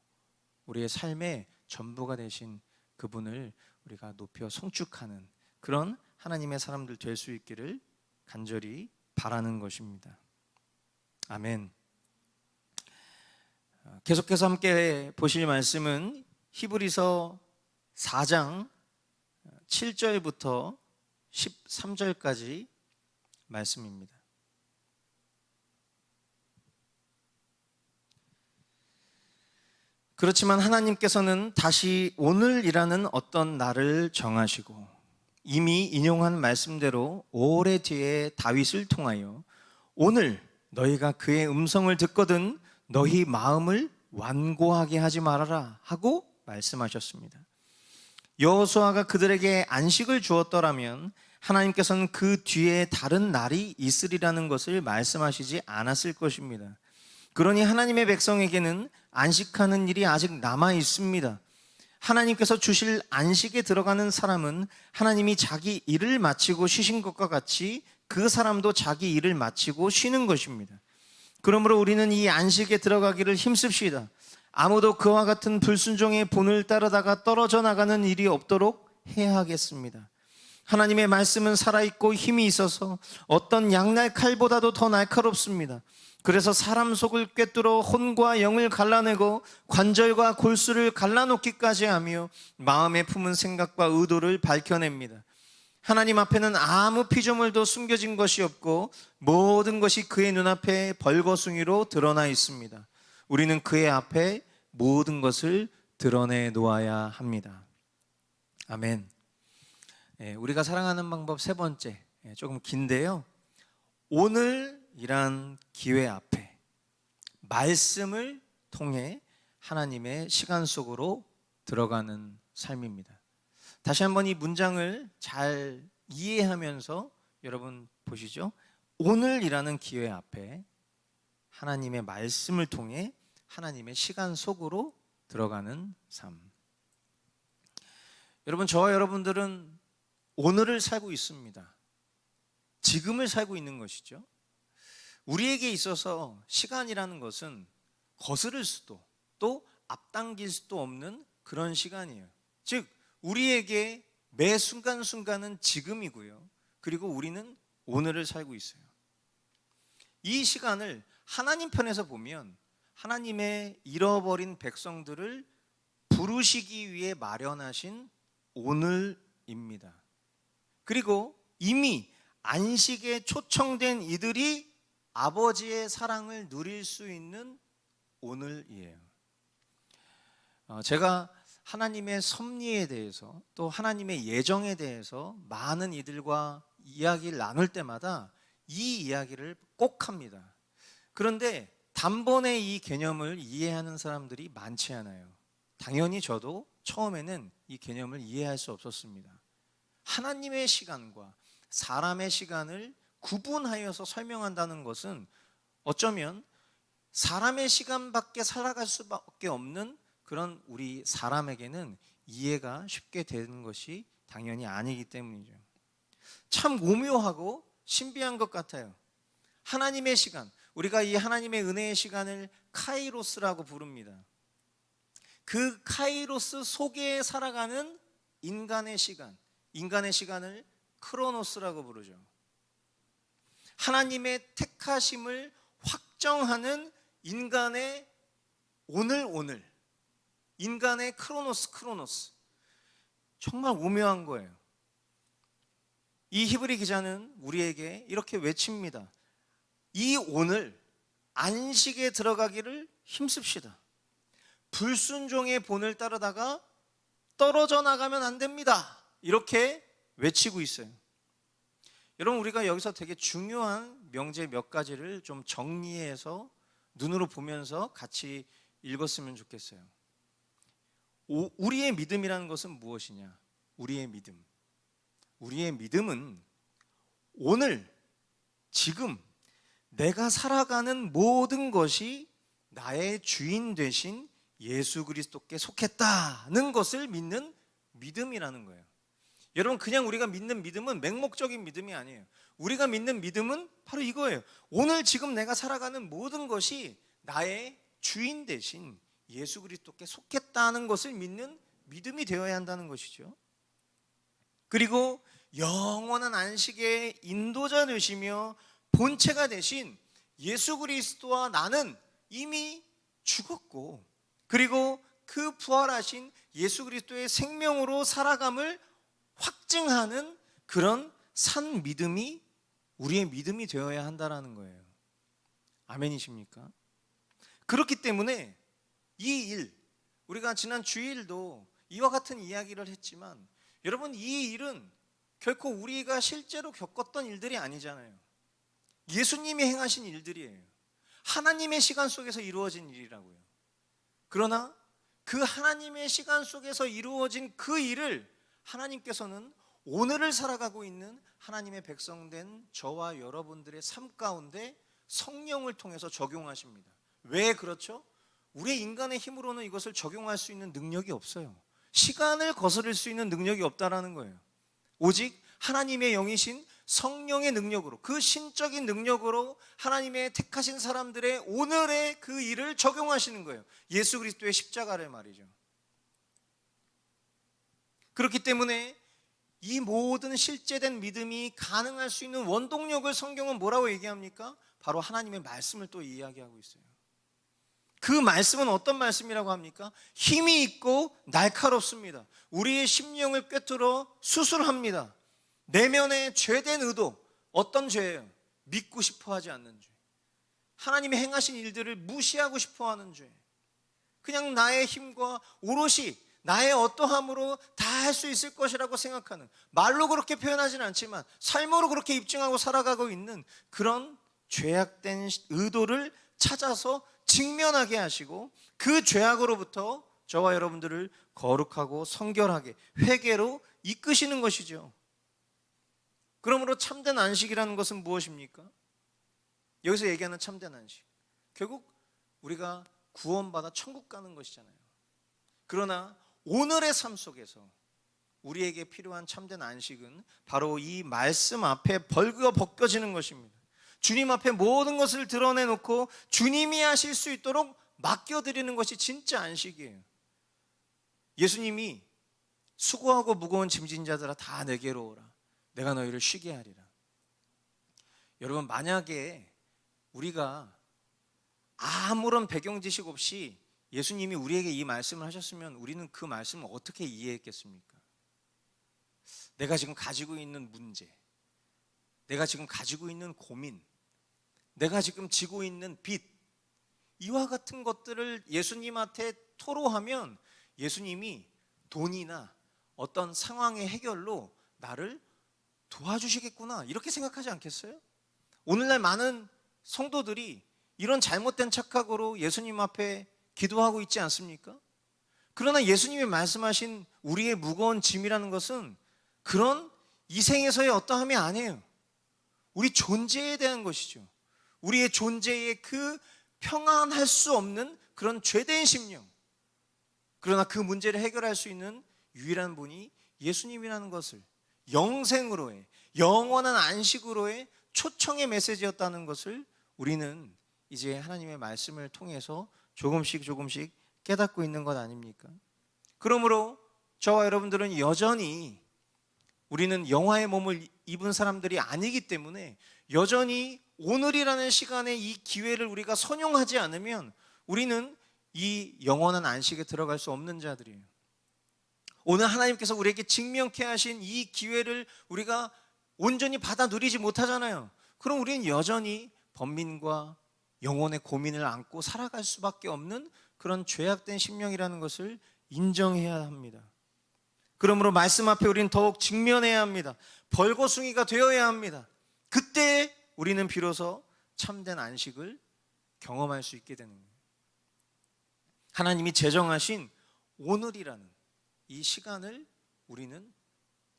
우리의 삶의 전부가 되신 그분을 우리가 높여 송축하는 그런 하나님의 사람들 될 수 있기를 간절히 바라는 것입니다. 아멘. 계속해서 함께 보실 말씀은 히브리서 4장 7절부터 13절까지 말씀입니다. 그렇지만 하나님께서는 다시 오늘이라는 어떤 날을 정하시고 이미 인용한 말씀대로 오래 뒤에 다윗을 통하여 오늘 너희가 그의 음성을 듣거든 너희 마음을 완고하게 하지 말아라 하고 말씀하셨습니다. 여호수아가 그들에게 안식을 주었더라면 하나님께서는 그 뒤에 다른 날이 있으리라는 것을 말씀하시지 않았을 것입니다. 그러니 하나님의 백성에게는 안식하는 일이 아직 남아 있습니다. 하나님께서 주실 안식에 들어가는 사람은 하나님이 자기 일을 마치고 쉬신 것과 같이 그 사람도 자기 일을 마치고 쉬는 것입니다. 그러므로 우리는 이 안식에 들어가기를 힘씁시다. 아무도 그와 같은 불순종의 본을 따르다가 떨어져 나가는 일이 없도록 해야 하겠습니다. 하나님의 말씀은 살아있고 힘이 있어서 어떤 양날 칼보다도 더 날카롭습니다. 그래서 사람 속을 꿰뚫어 혼과 영을 갈라내고 관절과 골수를 갈라놓기까지 하며 마음에 품은 생각과 의도를 밝혀냅니다. 하나님 앞에는 아무 피조물도 숨겨진 것이 없고 모든 것이 그의 눈앞에 벌거숭이로 드러나 있습니다. 우리는 그의 앞에 모든 것을 드러내 놓아야 합니다. 아멘. 우리가 사랑하는 방법 세 번째, 조금 긴데요. 오늘이란 기회 앞에 말씀을 통해 하나님의 시간 속으로 들어가는 삶입니다. 다시 한번 이 문장을 잘 이해하면서 여러분 보시죠. 오늘이라는 기회 앞에 하나님의 말씀을 통해 하나님의 시간 속으로 들어가는 삶. 여러분, 저와 여러분들은 오늘을 살고 있습니다. 지금을 살고 있는 것이죠. 우리에게 있어서 시간이라는 것은 거스를 수도 또 앞당길 수도 없는 그런 시간이에요. 즉 우리에게 매 순간순간은 지금이고요. 그리고 우리는 오늘을 살고 있어요. 이 시간을 하나님 편에서 보면 하나님의 잃어버린 백성들을 부르시기 위해 마련하신 오늘입니다. 그리고 이미 안식에 초청된 이들이 아버지의 사랑을 누릴 수 있는 오늘이에요. 제가 하나님의 섭리에 대해서 또 하나님의 예정에 대해서 많은 이들과 이야기를 나눌 때마다 이 이야기를 꼭 합니다. 그런데 단번에 이 개념을 이해하는 사람들이 많지 않아요. 당연히 저도 처음에는 이 개념을 이해할 수 없었습니다. 하나님의 시간과 사람의 시간을 구분하여서 설명한다는 것은 어쩌면 사람의 시간밖에 살아갈 수밖에 없는 그런 우리 사람에게는 이해가 쉽게 되는 것이 당연히 아니기 때문이죠. 참 오묘하고 신비한 것 같아요. 하나님의 시간, 우리가 이 하나님의 은혜의 시간을 카이로스라고 부릅니다. 그 카이로스 속에 살아가는 인간의 시간, 인간의 시간을 크로노스라고 부르죠. 하나님의 택하심을 확정하는 인간의 오늘, 인간의 크로노스. 정말 오묘한 거예요. 이 히브리 기자는 우리에게 이렇게 외칩니다. 이 오늘 안식에 들어가기를 힘씁시다. 불순종의 본을 따르다가 떨어져 나가면 안 됩니다. 이렇게 외치고 있어요. 여러분, 우리가 여기서 되게 중요한 명제 몇 가지를 좀 정리해서 눈으로 보면서 같이 읽었으면 좋겠어요. 우리의 믿음이라는 것은 무엇이냐? 우리의 믿음. 우리의 믿음은 오늘, 지금 내가 살아가는 모든 것이 나의 주인 되신 예수 그리스도께 속했다는 것을 믿는 믿음이라는 거예요. 여러분, 그냥 우리가 믿는 믿음은 맹목적인 믿음이 아니에요. 우리가 믿는 믿음은 바로 이거예요. 오늘 지금 내가 살아가는 모든 것이 나의 주인 되신 예수 그리스도께 속했다는 것을 믿는 믿음이 되어야 한다는 것이죠. 그리고 영원한 안식의 인도자 되시며 본체가 되신 예수 그리스도와 나는 이미 죽었고, 그리고 그 부활하신 예수 그리스도의 생명으로 살아감을 확증하는 그런 산 믿음이 우리의 믿음이 되어야 한다는 거예요. 아멘이십니까? 그렇기 때문에 이 일, 우리가 지난 주일도 이와 같은 이야기를 했지만, 여러분, 이 일은 결코 우리가 실제로 겪었던 일들이 아니잖아요. 예수님이 행하신 일들이에요. 하나님의 시간 속에서 이루어진 일이라고요. 그러나 그 하나님의 시간 속에서 이루어진 그 일을 하나님께서는 오늘을 살아가고 있는 하나님의 백성된 저와 여러분들의 삶 가운데 성령을 통해서 적용하십니다. 왜 그렇죠? 우리 인간의 힘으로는 이것을 적용할 수 있는 능력이 없어요. 시간을 거스를 수 있는 능력이 없다라는 거예요. 오직 하나님의 영이신 성령의 능력으로, 그 신적인 능력으로 하나님의 택하신 사람들의 오늘의 그 일을 적용하시는 거예요. 예수 그리스도의 십자가를 말이죠. 그렇기 때문에 이 모든 실제된 믿음이 가능할 수 있는 원동력을 성경은 뭐라고 얘기합니까? 바로 하나님의 말씀을 또 이야기하고 있어요. 그 말씀은 어떤 말씀이라고 합니까? 힘이 있고 날카롭습니다. 우리의 심령을 꿰뚫어 수술합니다. 내면의 죄된 의도, 어떤 죄예요? 믿고 싶어 하지 않는 죄. 하나님이 행하신 일들을 무시하고 싶어 하는 죄. 그냥 나의 힘과 오롯이 나의 어떠함으로 다 할 수 있을 것이라고 생각하는, 말로 그렇게 표현하지는 않지만 삶으로 그렇게 입증하고 살아가고 있는 그런 죄악된 의도를 찾아서 직면하게 하시고, 그 죄악으로부터 저와 여러분들을 거룩하고 성결하게 회개로 이끄시는 것이죠. 그러므로 참된 안식이라는 것은 무엇입니까? 여기서 얘기하는 참된 안식, 결국 우리가 구원받아 천국 가는 것이잖아요. 그러나 오늘의 삶 속에서 우리에게 필요한 참된 안식은 바로 이 말씀 앞에 벗겨지는 것입니다. 주님 앞에 모든 것을 드러내놓고 주님이 하실 수 있도록 맡겨드리는 것이 진짜 안식이에요. 예수님이 수고하고 무거운 짐진 자들아 다 내게로 오라, 내가 너희를 쉬게 하리라. 여러분, 만약에 우리가 아무런 배경 지식 없이 예수님이 우리에게 이 말씀을 하셨으면 우리는 그 말씀을 어떻게 이해했겠습니까? 내가 지금 가지고 있는 문제, 내가 지금 가지고 있는 고민, 내가 지금 지고 있는 빚, 이와 같은 것들을 예수님한테 토로하면 예수님이 돈이나 어떤 상황의 해결로 나를 도와주시겠구나, 이렇게 생각하지 않겠어요? 오늘날 많은 성도들이 이런 잘못된 착각으로 예수님 앞에 기도하고 있지 않습니까? 그러나 예수님이 말씀하신 우리의 무거운 짐이라는 것은 그런 이 생에서의 어떠함이 아니에요. 우리 존재에 대한 것이죠. 우리의 존재의 그 평안할 수 없는 그런 죄된 심령, 그러나 그 문제를 해결할 수 있는 유일한 분이 예수님이라는 것을 영생으로의, 영원한 안식으로의 초청의 메시지였다는 것을 우리는 이제 하나님의 말씀을 통해서 조금씩 깨닫고 있는 것 아닙니까? 그러므로 저와 여러분들은 여전히, 우리는 영화의 몸을 입은 사람들이 아니기 때문에 여전히 오늘이라는 시간에 이 기회를 우리가 선용하지 않으면 우리는 이 영원한 안식에 들어갈 수 없는 자들이에요. 오늘 하나님께서 우리에게 직면케 하신 이 기회를 우리가 온전히 받아 누리지 못하잖아요. 그럼 우리는 여전히 번민과 영혼의 고민을 안고 살아갈 수밖에 없는 그런 죄악된 심령이라는 것을 인정해야 합니다. 그러므로 말씀 앞에 우리는 더욱 직면해야 합니다. 벌거숭이가 되어야 합니다. 그때 우리는 비로소 참된 안식을 경험할 수 있게 되는 거예요. 하나님이 제정하신 오늘이라는 이 시간을 우리는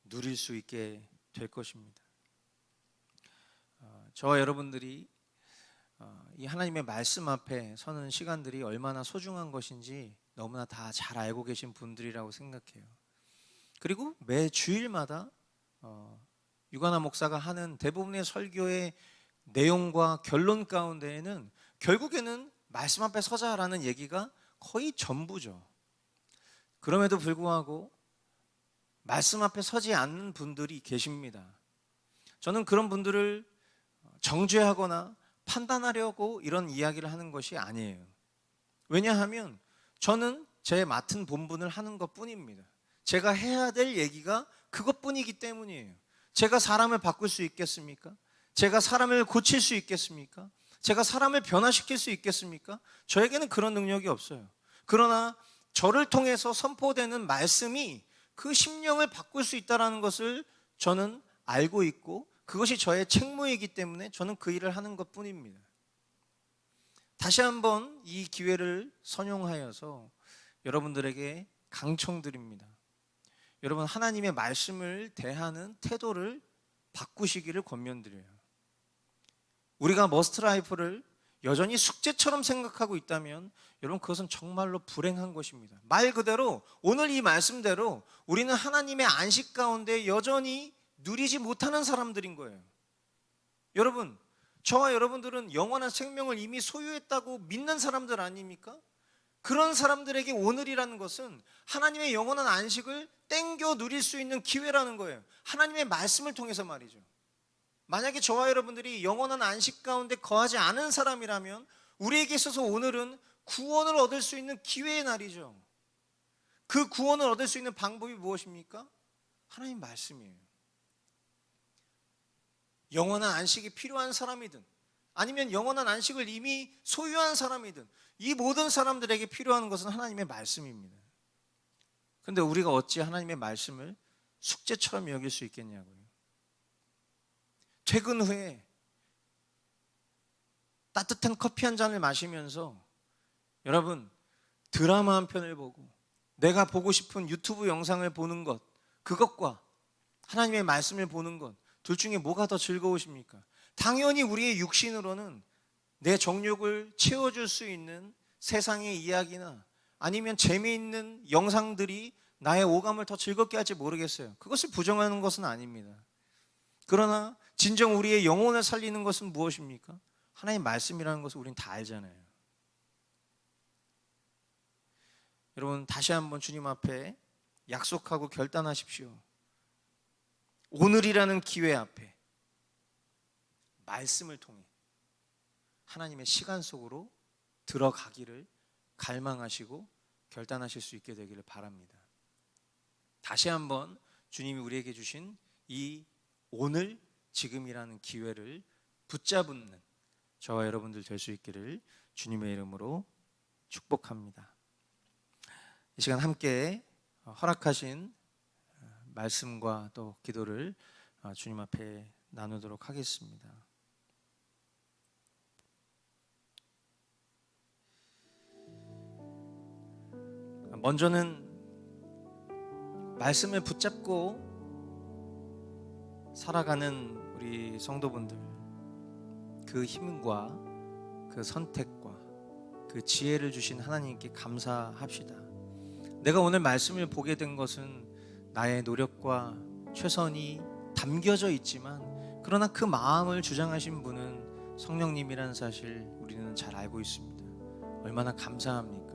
누릴 수 있게 될 것입니다. 저와 여러분들이 이 하나님의 말씀 앞에 서는 시간들이 얼마나 소중한 것인지 너무나 다 잘 알고 계신 분들이라고 생각해요. 그리고 매 주일마다 유관하 목사가 하는 대부분의 설교의 내용과 결론 가운데에는 결국에는 말씀 앞에 서자라는 얘기가 거의 전부죠. 그럼에도 불구하고 말씀 앞에 서지 않는 분들이 계십니다. 저는 그런 분들을 정죄하거나 판단하려고 이런 이야기를 하는 것이 아니에요. 왜냐하면 저는 제 맡은 본분을 하는 것뿐입니다. 제가 해야 될 얘기가 그것뿐이기 때문이에요. 제가 사람을 바꿀 수 있겠습니까? 제가 사람을 고칠 수 있겠습니까? 제가 사람을 변화시킬 수 있겠습니까? 저에게는 그런 능력이 없어요. 그러나 저를 통해서 선포되는 말씀이 그 심령을 바꿀 수 있다는 것을 저는 알고 있고 그것이 저의 책무이기 때문에 저는 그 일을 하는 것뿐입니다. 다시 한번 이 기회를 선용하여서 여러분들에게 강청드립니다. 여러분, 하나님의 말씀을 대하는 태도를 바꾸시기를 권면드려요. 우리가 머스트라이프를 여전히 숙제처럼 생각하고 있다면 여러분, 그것은 정말로 불행한 것입니다. 말 그대로 오늘 이 말씀대로 우리는 하나님의 안식 가운데 여전히 누리지 못하는 사람들인 거예요. 여러분, 저와 여러분들은 영원한 생명을 이미 소유했다고 믿는 사람들 아닙니까? 그런 사람들에게 오늘이라는 것은 하나님의 영원한 안식을 땡겨 누릴 수 있는 기회라는 거예요. 하나님의 말씀을 통해서 말이죠. 만약에 저와 여러분들이 영원한 안식 가운데 거하지 않은 사람이라면 우리에게 있어서 오늘은 구원을 얻을 수 있는 기회의 날이죠. 그 구원을 얻을 수 있는 방법이 무엇입니까? 하나님 말씀이에요. 영원한 안식이 필요한 사람이든 아니면 영원한 안식을 이미 소유한 사람이든 이 모든 사람들에게 필요한 것은 하나님의 말씀입니다. 그런데 우리가 어찌 하나님의 말씀을 숙제처럼 여길 수 있겠냐고요. 퇴근 후에 따뜻한 커피 한 잔을 마시면서 여러분, 드라마 한 편을 보고 내가 보고 싶은 유튜브 영상을 보는 것, 그것과 하나님의 말씀을 보는 것, 둘 중에 뭐가 더 즐거우십니까? 당연히 우리의 육신으로는 내 정욕을 채워줄 수 있는 세상의 이야기나 아니면 재미있는 영상들이 나의 오감을 더 즐겁게 할지 모르겠어요. 그것을 부정하는 것은 아닙니다. 그러나 진정 우리의 영혼을 살리는 것은 무엇입니까? 하나님의 말씀이라는 것을 우리는 다 알잖아요. 여러분, 다시 한번 주님 앞에 약속하고 결단하십시오. 오늘이라는 기회 앞에 말씀을 통해 하나님의 시간 속으로 들어가기를 갈망하시고 결단하실 수 있게 되기를 바랍니다. 다시 한번 주님이 우리에게 주신 이 오늘 지금이라는 기회를 붙잡는 저와 여러분들 될 수 있기를 주님의 이름으로 축복합니다. 이 시간 함께 허락하신 말씀과 또 기도를 주님 앞에 나누도록 하겠습니다. 먼저는 말씀을 붙잡고 살아가는 우리 성도분들, 그 힘과 그 선택과 그 지혜를 주신 하나님께 감사합시다. 내가 오늘 말씀을 보게 된 것은 나의 노력과 최선이 담겨져 있지만 그러나 그 마음을 주장하신 분은 성령님이라는 사실 우리는 잘 알고 있습니다. 얼마나 감사합니까?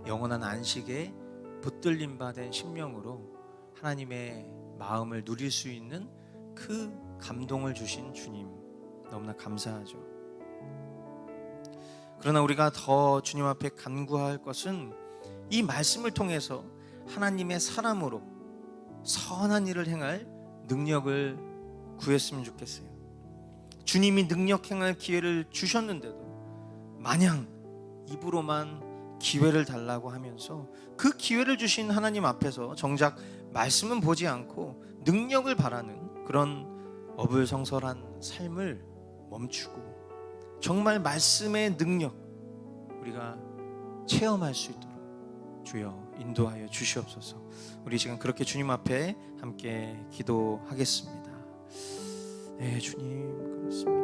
영원한 안식에 붙들림 받은 심령으로 하나님의 마음을 누릴 수 있는 그 감동을 주신 주님, 너무나 감사하죠. 그러나 우리가 더 주님 앞에 간구할 것은 이 말씀을 통해서 하나님의 사람으로 선한 일을 행할 능력을 구했으면 좋겠어요. 주님이 능력 행할 기회를 주셨는데도 마냥 입으로만 기회를 달라고 하면서 그 기회를 주신 하나님 앞에서 정작 말씀은 보지 않고 능력을 바라는 그런 어불성설한 삶을 멈추고 정말 말씀의 능력 우리가 체험할 수 있도록 주여 인도하여 주시옵소서. 우리 시간 그렇게 주님 앞에 함께 기도하겠습니다. 네, 주님 그렇습니다.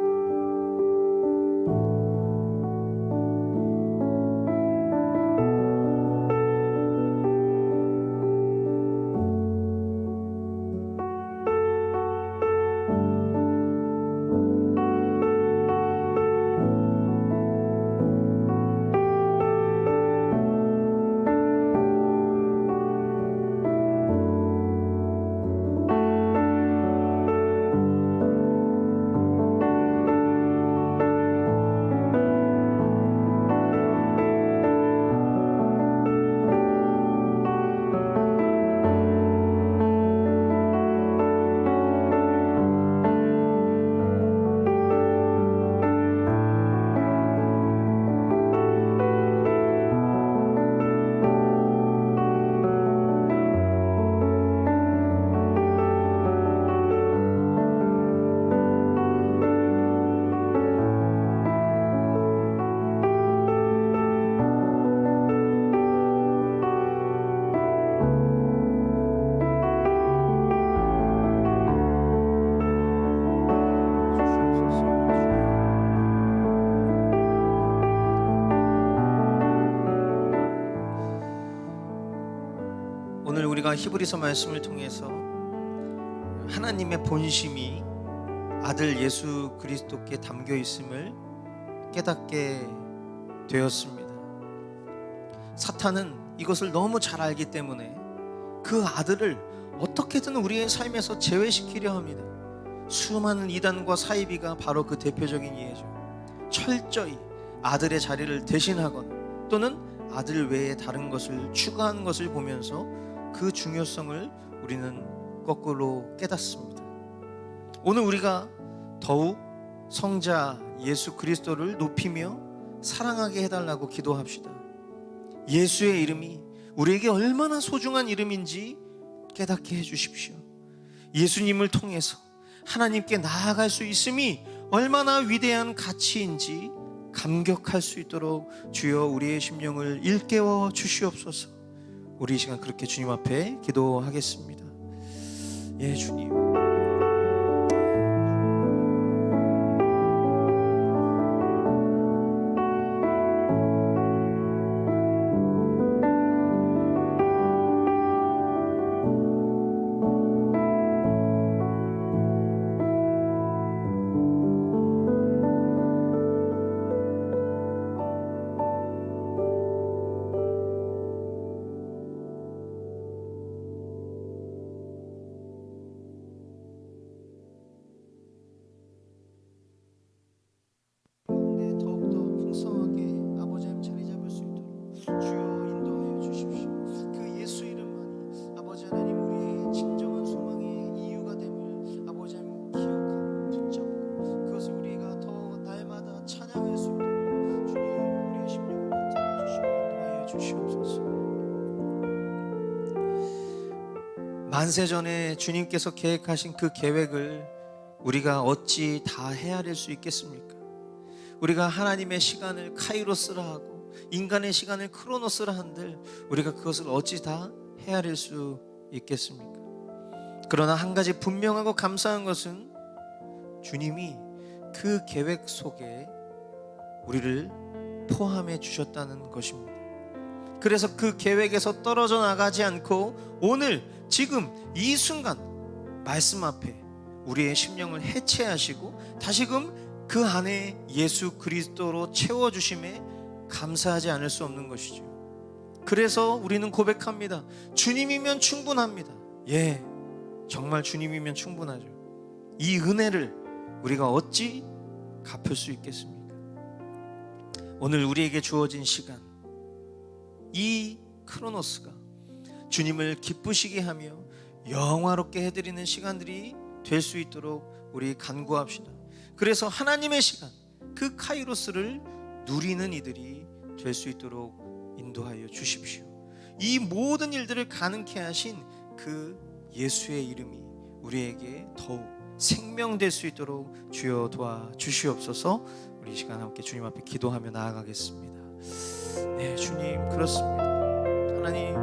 오늘 우리가 히브리서 말씀을 통해서 하나님의 본심이 아들 예수 그리스도께 담겨 있음을 깨닫게 되었습니다. 사탄은 이것을 너무 잘 알기 때문에 그 아들을 어떻게든 우리의 삶에서 제외시키려 합니다. 수많은 이단과 사이비가 바로 그 대표적인 예죠. 철저히 아들의 자리를 대신하거나 또는 아들 외에 다른 것을 추구하는 것을 보면서 그 중요성을 우리는 거꾸로 깨닫습니다. 오늘 우리가 더욱 성자 예수 그리스도를 높이며 사랑하게 해달라고 기도합시다. 예수의 이름이 우리에게 얼마나 소중한 이름인지 깨닫게 해주십시오. 예수님을 통해서 하나님께 나아갈 수 있음이 얼마나 위대한 가치인지 감격할 수 있도록 주여 우리의 심령을 일깨워 주시옵소서. 우리 이 시간 그렇게 주님 앞에 기도하겠습니다. 예, 주님. 만세전에 주님께서 계획하신 그 계획을 우리가 어찌 다 헤아릴 수 있겠습니까? 우리가 하나님의 시간을 카이로스라 하고 인간의 시간을 크로노스라 한들 우리가 그것을 어찌 다 헤아릴 수 있겠습니까? 그러나 한 가지 분명하고 감사한 것은 주님이 그 계획 속에 우리를 포함해 주셨다는 것입니다. 그래서 그 계획에서 떨어져 나가지 않고 오늘 지금 이 순간 말씀 앞에 우리의 심령을 해체하시고 다시금 그 안에 예수 그리스도로 채워주심에 감사하지 않을 수 없는 것이죠. 그래서 우리는 고백합니다. 주님이면 충분합니다. 예, 정말 주님이면 충분하죠. 이 은혜를 우리가 어찌 갚을 수 있겠습니까? 오늘 우리에게 주어진 시간, 이 크로노스가 주님을 기쁘시게 하며 영화롭게 해드리는 시간들이 될 수 있도록 우리 간구합시다. 그래서 하나님의 시간, 그 카이로스를 누리는 이들이 될 수 있도록 인도하여 주십시오. 이 모든 일들을 가능케 하신 그 예수의 이름이 우리에게 더욱 생명될 수 있도록 주여 도와주시옵소서. 우리 이 시간 함께 주님 앞에 기도하며 나아가겠습니다. 네, 주님, 그렇습니다. 하나님,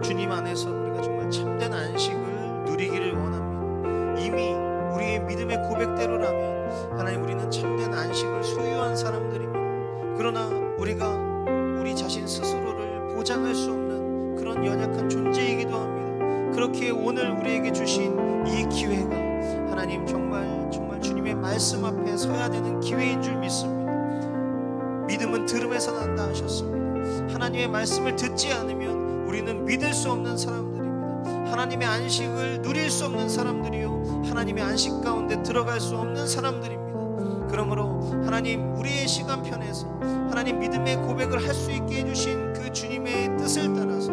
주님 안에서 우리가 정말 참된 안식을 누리기를 원합니다. 이미 우리의 믿음의 고백대로라면 하나님, 우리는 참된 안식을 소유한 사람들입니다. 그러나 우리가 우리 자신 스스로를 보장할 수 없는 그런 연약한 존재이기도 합니다. 그렇게 오늘 우리에게 주신 이 기회가 하나님 정말 주님의 말씀 앞에 서야 되는 기회인 줄 믿습니다. 믿음은 들음에서 난다 하셨습니다. 하나님의 말씀을 듣지 않으면 우리는 믿을 수 없는 사람들입니다. 하나님의 안식을 누릴 수 없는 사람들이요, 하나님의 안식 가운데 들어갈 수 없는 사람들입니다. 그러므로 하나님, 우리의 시간편에서 하나님 믿음의 고백을 할 수 있게 해주신 그 주님의 뜻을 따라서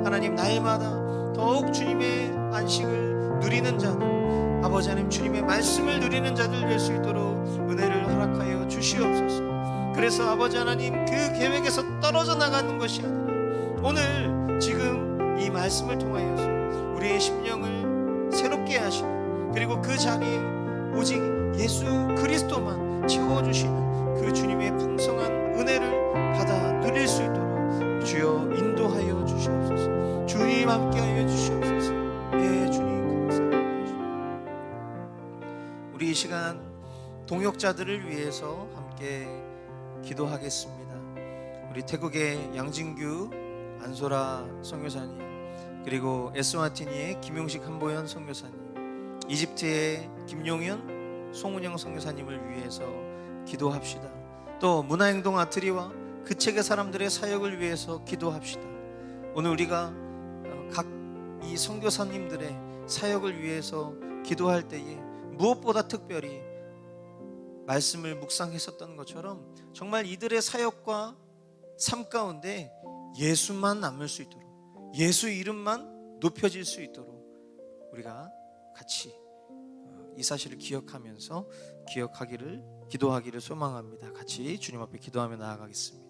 하나님, 날마다 더욱 주님의 안식을 누리는 자들, 아버지 하나님, 주님의 말씀을 누리는 자들 될 수 있도록 은혜를 허락하여 주시옵소서. 그래서 아버지 하나님, 그 계획에서 떨어져 나가는 것이 아니라 오늘 지금 이 말씀을 통하여서 우리의 심령을 새롭게 하시는, 그리고 그 자리에 오직 예수 그리스도만 채워주시는 그 주님의 풍성한 은혜를 받아 누릴 수 있도록 주여 인도하여 주시옵소서. 주님 함께하여 주시옵소서. 예, 주님 감사합니다. 우리 이 시간 동역자들을 위해서 함께 기도하겠습니다. 우리 태국의 양진규 안소라 선교사님, 그리고 에스와티니의 김용식 한보현 선교사님, 이집트의 김용현 송은영 선교사님을 위해서 기도합시다. 또 문화행동 아트리와 그 책의 사람들의 사역을 위해서 기도합시다. 오늘 우리가 각 이 선교사님들의 사역을 위해서 기도할 때에 무엇보다 특별히 말씀을 묵상했었던 것처럼 정말 이들의 사역과 삶 가운데 예수만 남을 수 있도록, 예수 이름만 높여질 수 있도록 우리가 같이 이 사실을 기억하면서 기도하기를 소망합니다. 같이 주님 앞에 기도하며 나아가겠습니다.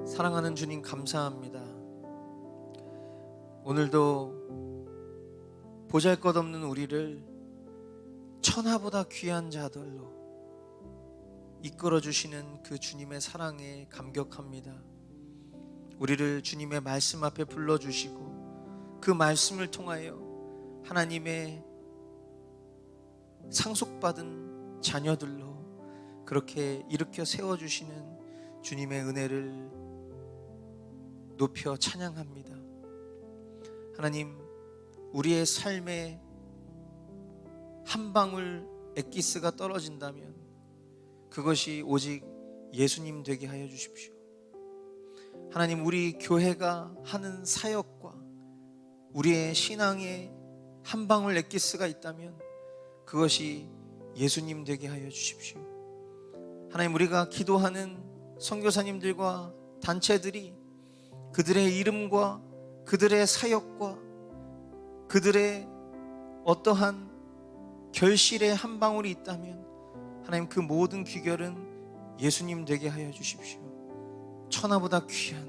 사랑하는 주님, 감사합니다. 오늘도 보잘것없는 우리를 천하보다 귀한 자들로 이끌어주시는 그 주님의 사랑에 감격합니다. 우리를 주님의 말씀 앞에 불러주시고 그 말씀을 통하여 하나님의 상속받은 자녀들로 그렇게 일으켜 세워주시는 주님의 은혜를 높여 찬양합니다. 하나님, 우리의 삶에 한 방울 엑기스가 떨어진다면 그것이 오직 예수님 되게 하여 주십시오. 하나님, 우리 교회가 하는 사역과 우리의 신앙에 한 방울 엑기스가 있다면 그것이 예수님 되게 하여 주십시오. 하나님, 우리가 기도하는 선교사님들과 단체들이 그들의 이름과 그들의 사역과 그들의 어떠한 결실의 한 방울이 있다면 하나님, 그 모든 귀결은 예수님 되게 하여 주십시오. 천하보다 귀한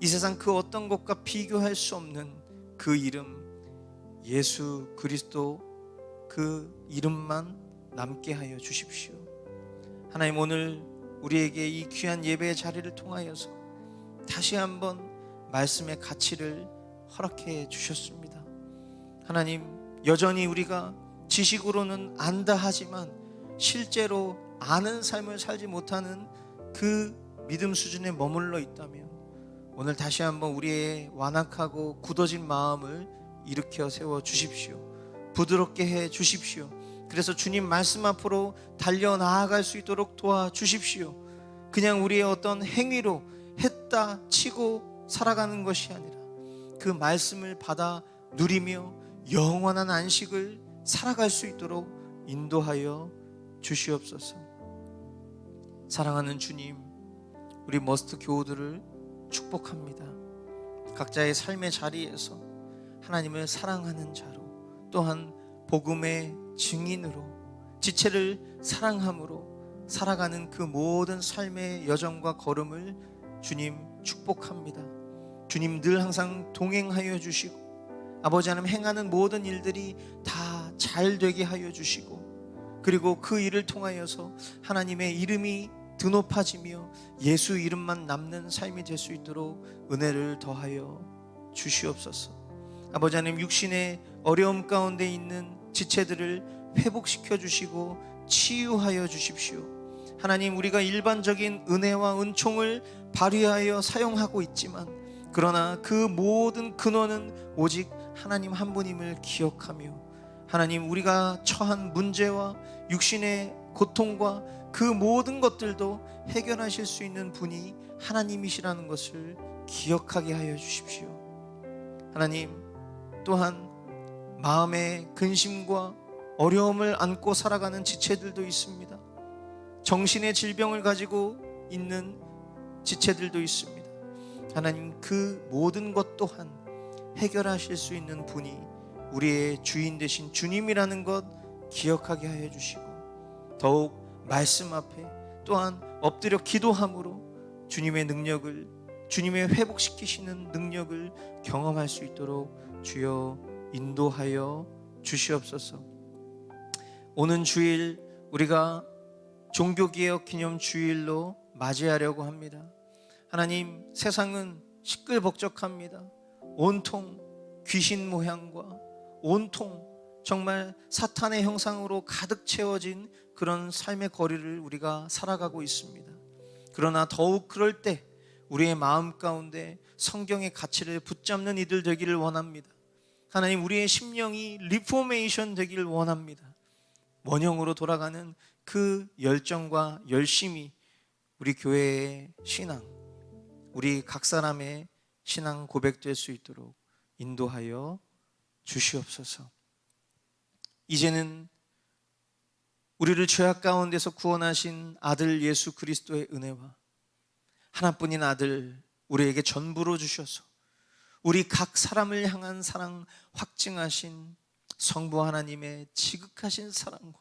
이 세상 그 어떤 것과 비교할 수 없는 그 이름 예수 그리스도, 그 이름만 남게 하여 주십시오. 하나님, 오늘 우리에게 이 귀한 예배의 자리를 통하여서 다시 한번 말씀의 가치를 허락해 주셨습니다. 하나님, 여전히 우리가 지식으로는 안다 하지만 실제로 아는 삶을 살지 못하는 그 믿음 수준에 머물러 있다면 오늘 다시 한번 우리의 완악하고 굳어진 마음을 일으켜 세워 주십시오. 부드럽게 해 주십시오. 그래서 주님 말씀 앞으로 달려 나아갈 수 있도록 도와 주십시오. 그냥 우리의 어떤 행위로 했다 치고 살아가는 것이 아니라 그 말씀을 받아 누리며 영원한 안식을 살아갈 수 있도록 인도하여 주시옵소서. 사랑하는 주님, 우리 머스트 교우들을 축복합니다. 각자의 삶의 자리에서 하나님을 사랑하는 자로, 또한 복음의 증인으로, 지체를 사랑함으로 살아가는 그 모든 삶의 여정과 걸음을 주님 축복합니다. 주님 늘 항상 동행하여 주시고 아버지 하나님 행하는 모든 일들이 다 잘 되게 하여 주시고, 그리고 그 일을 통하여서 하나님의 이름이 드높아지며 예수 이름만 남는 삶이 될 수 있도록 은혜를 더하여 주시옵소서. 아버지 하나님, 육신의 어려움 가운데 있는 지체들을 회복시켜 주시고 치유하여 주십시오. 하나님, 우리가 일반적인 은혜와 은총을 발휘하여 사용하고 있지만 그러나 그 모든 근원은 오직 하나님 한 분임을 기억하며, 하나님, 우리가 처한 문제와 육신의 고통과 그 모든 것들도 해결하실 수 있는 분이 하나님이시라는 것을 기억하게 하여 주십시오. 하나님, 또한 마음의 근심과 어려움을 안고 살아가는 지체들도 있습니다. 정신의 질병을 가지고 있는 지체들도 있습니다. 하나님, 그 모든 것 또한 해결하실 수 있는 분이 우리의 주인 되신 주님이라는 것 기억하게 하여 주시고, 더욱 말씀 앞에 또한 엎드려 기도함으로 주님의 능력을, 주님의 회복시키시는 능력을 경험할 수 있도록 주여 인도하여 주시옵소서. 오는 주일 우리가 종교개혁 기념 주일로 맞이하려고 합니다. 하나님, 세상은 시끌벅적합니다. 온통 귀신 모양과 온통 정말 사탄의 형상으로 가득 채워진 그런 삶의 거리를 우리가 살아가고 있습니다. 그러나 더욱 그럴 때 우리의 마음 가운데 성경의 가치를 붙잡는 이들 되기를 원합니다. 하나님, 우리의 심령이 리포메이션 되기를 원합니다. 원형으로 돌아가는 그 열정과 열심이 우리 교회의 신앙, 우리 각 사람의 신앙 고백될 수 있도록 인도하여 주시옵소서. 이제는 우리를 죄악 가운데서 구원하신 아들 예수 그리스도의 은혜와 하나뿐인 아들 우리에게 전부로 주셔서 우리 각 사람을 향한 사랑 확증하신 성부 하나님의 지극하신 사랑과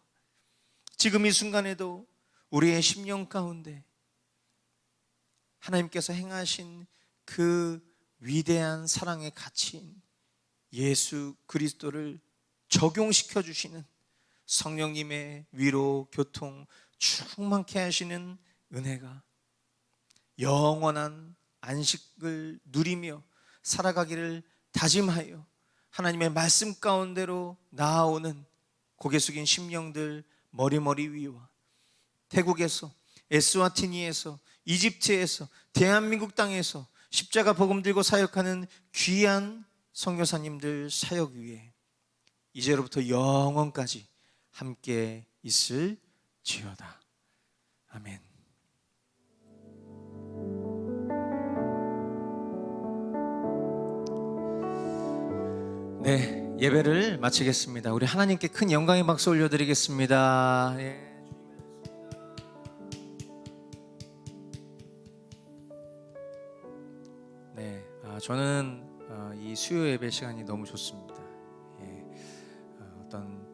지금 이 순간에도 우리의 심령 가운데 하나님께서 행하신 그 위대한 사랑의 가치인 예수 그리스도를 적용시켜 주시는 성령님의 위로, 교통 충만케 하시는 은혜가 영원한 안식을 누리며 살아가기를 다짐하여 하나님의 말씀 가운데로 나아오는 고개 숙인 심령들 머리머리 위와 태국에서, 에스와티니에서, 이집트에서, 대한민국 땅에서 십자가 복음 들고 사역하는 귀한 선교사님들 사역 위에 이제로부터 영원까지 함께 있을지어다. 아멘. 네, 예배를 마치겠습니다. 우리 하나님께 큰 영광의 박수 올려드리겠습니다. 네, 저는 이 수요 예배 시간이 너무 좋습니다. 어떤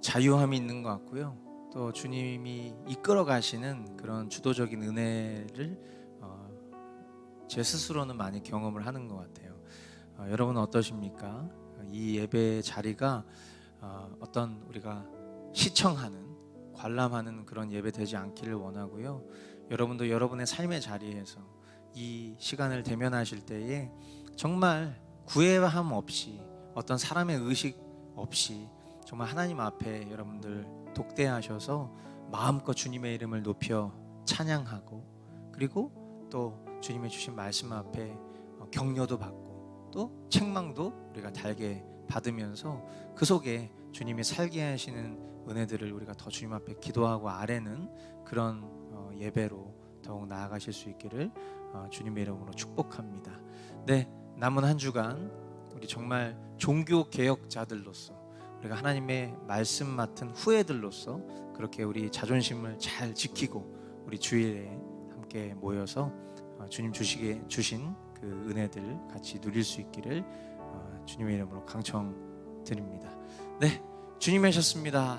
자유함이 있는 것 같고요. 또 주님이 이끌어 가시는 그런 주도적인 은혜를 제 스스로는 많이 경험을 하는 것 같아요. 여러분은 어떠십니까? 이 예배 자리가 어떤 우리가 시청하는, 관람하는 그런 예배 되지 않기를 원하고요. 여러분도 여러분의 삶의 자리에서 이 시간을 대면하실 때에 정말 구애함 없이, 어떤 사람의 의식 없이 정말 하나님 앞에 여러분들 독대하셔서 마음껏 주님의 이름을 높여 찬양하고, 그리고 또 주님의 주신 말씀 앞에 격려도 받고 또 책망도 우리가 달게 받으면서 그 속에 주님이 살게 하시는 은혜들을 우리가 더 주님 앞에 기도하고 아뢰는 그런 예배로 더욱 나아가실 수 있기를 주님의 이름으로 축복합니다. 네, 남은 한 주간 우리 정말 종교 개혁자들로서, 우리가 하나님의 말씀 맡은 후예들로서 그렇게 우리 자존심을 잘 지키고 우리 주일에 함께 모여서 주님 주신 그 은혜들 같이 누릴 수 있기를 주님의 이름으로 강청드립니다. 네, 주님이 하셨습니다.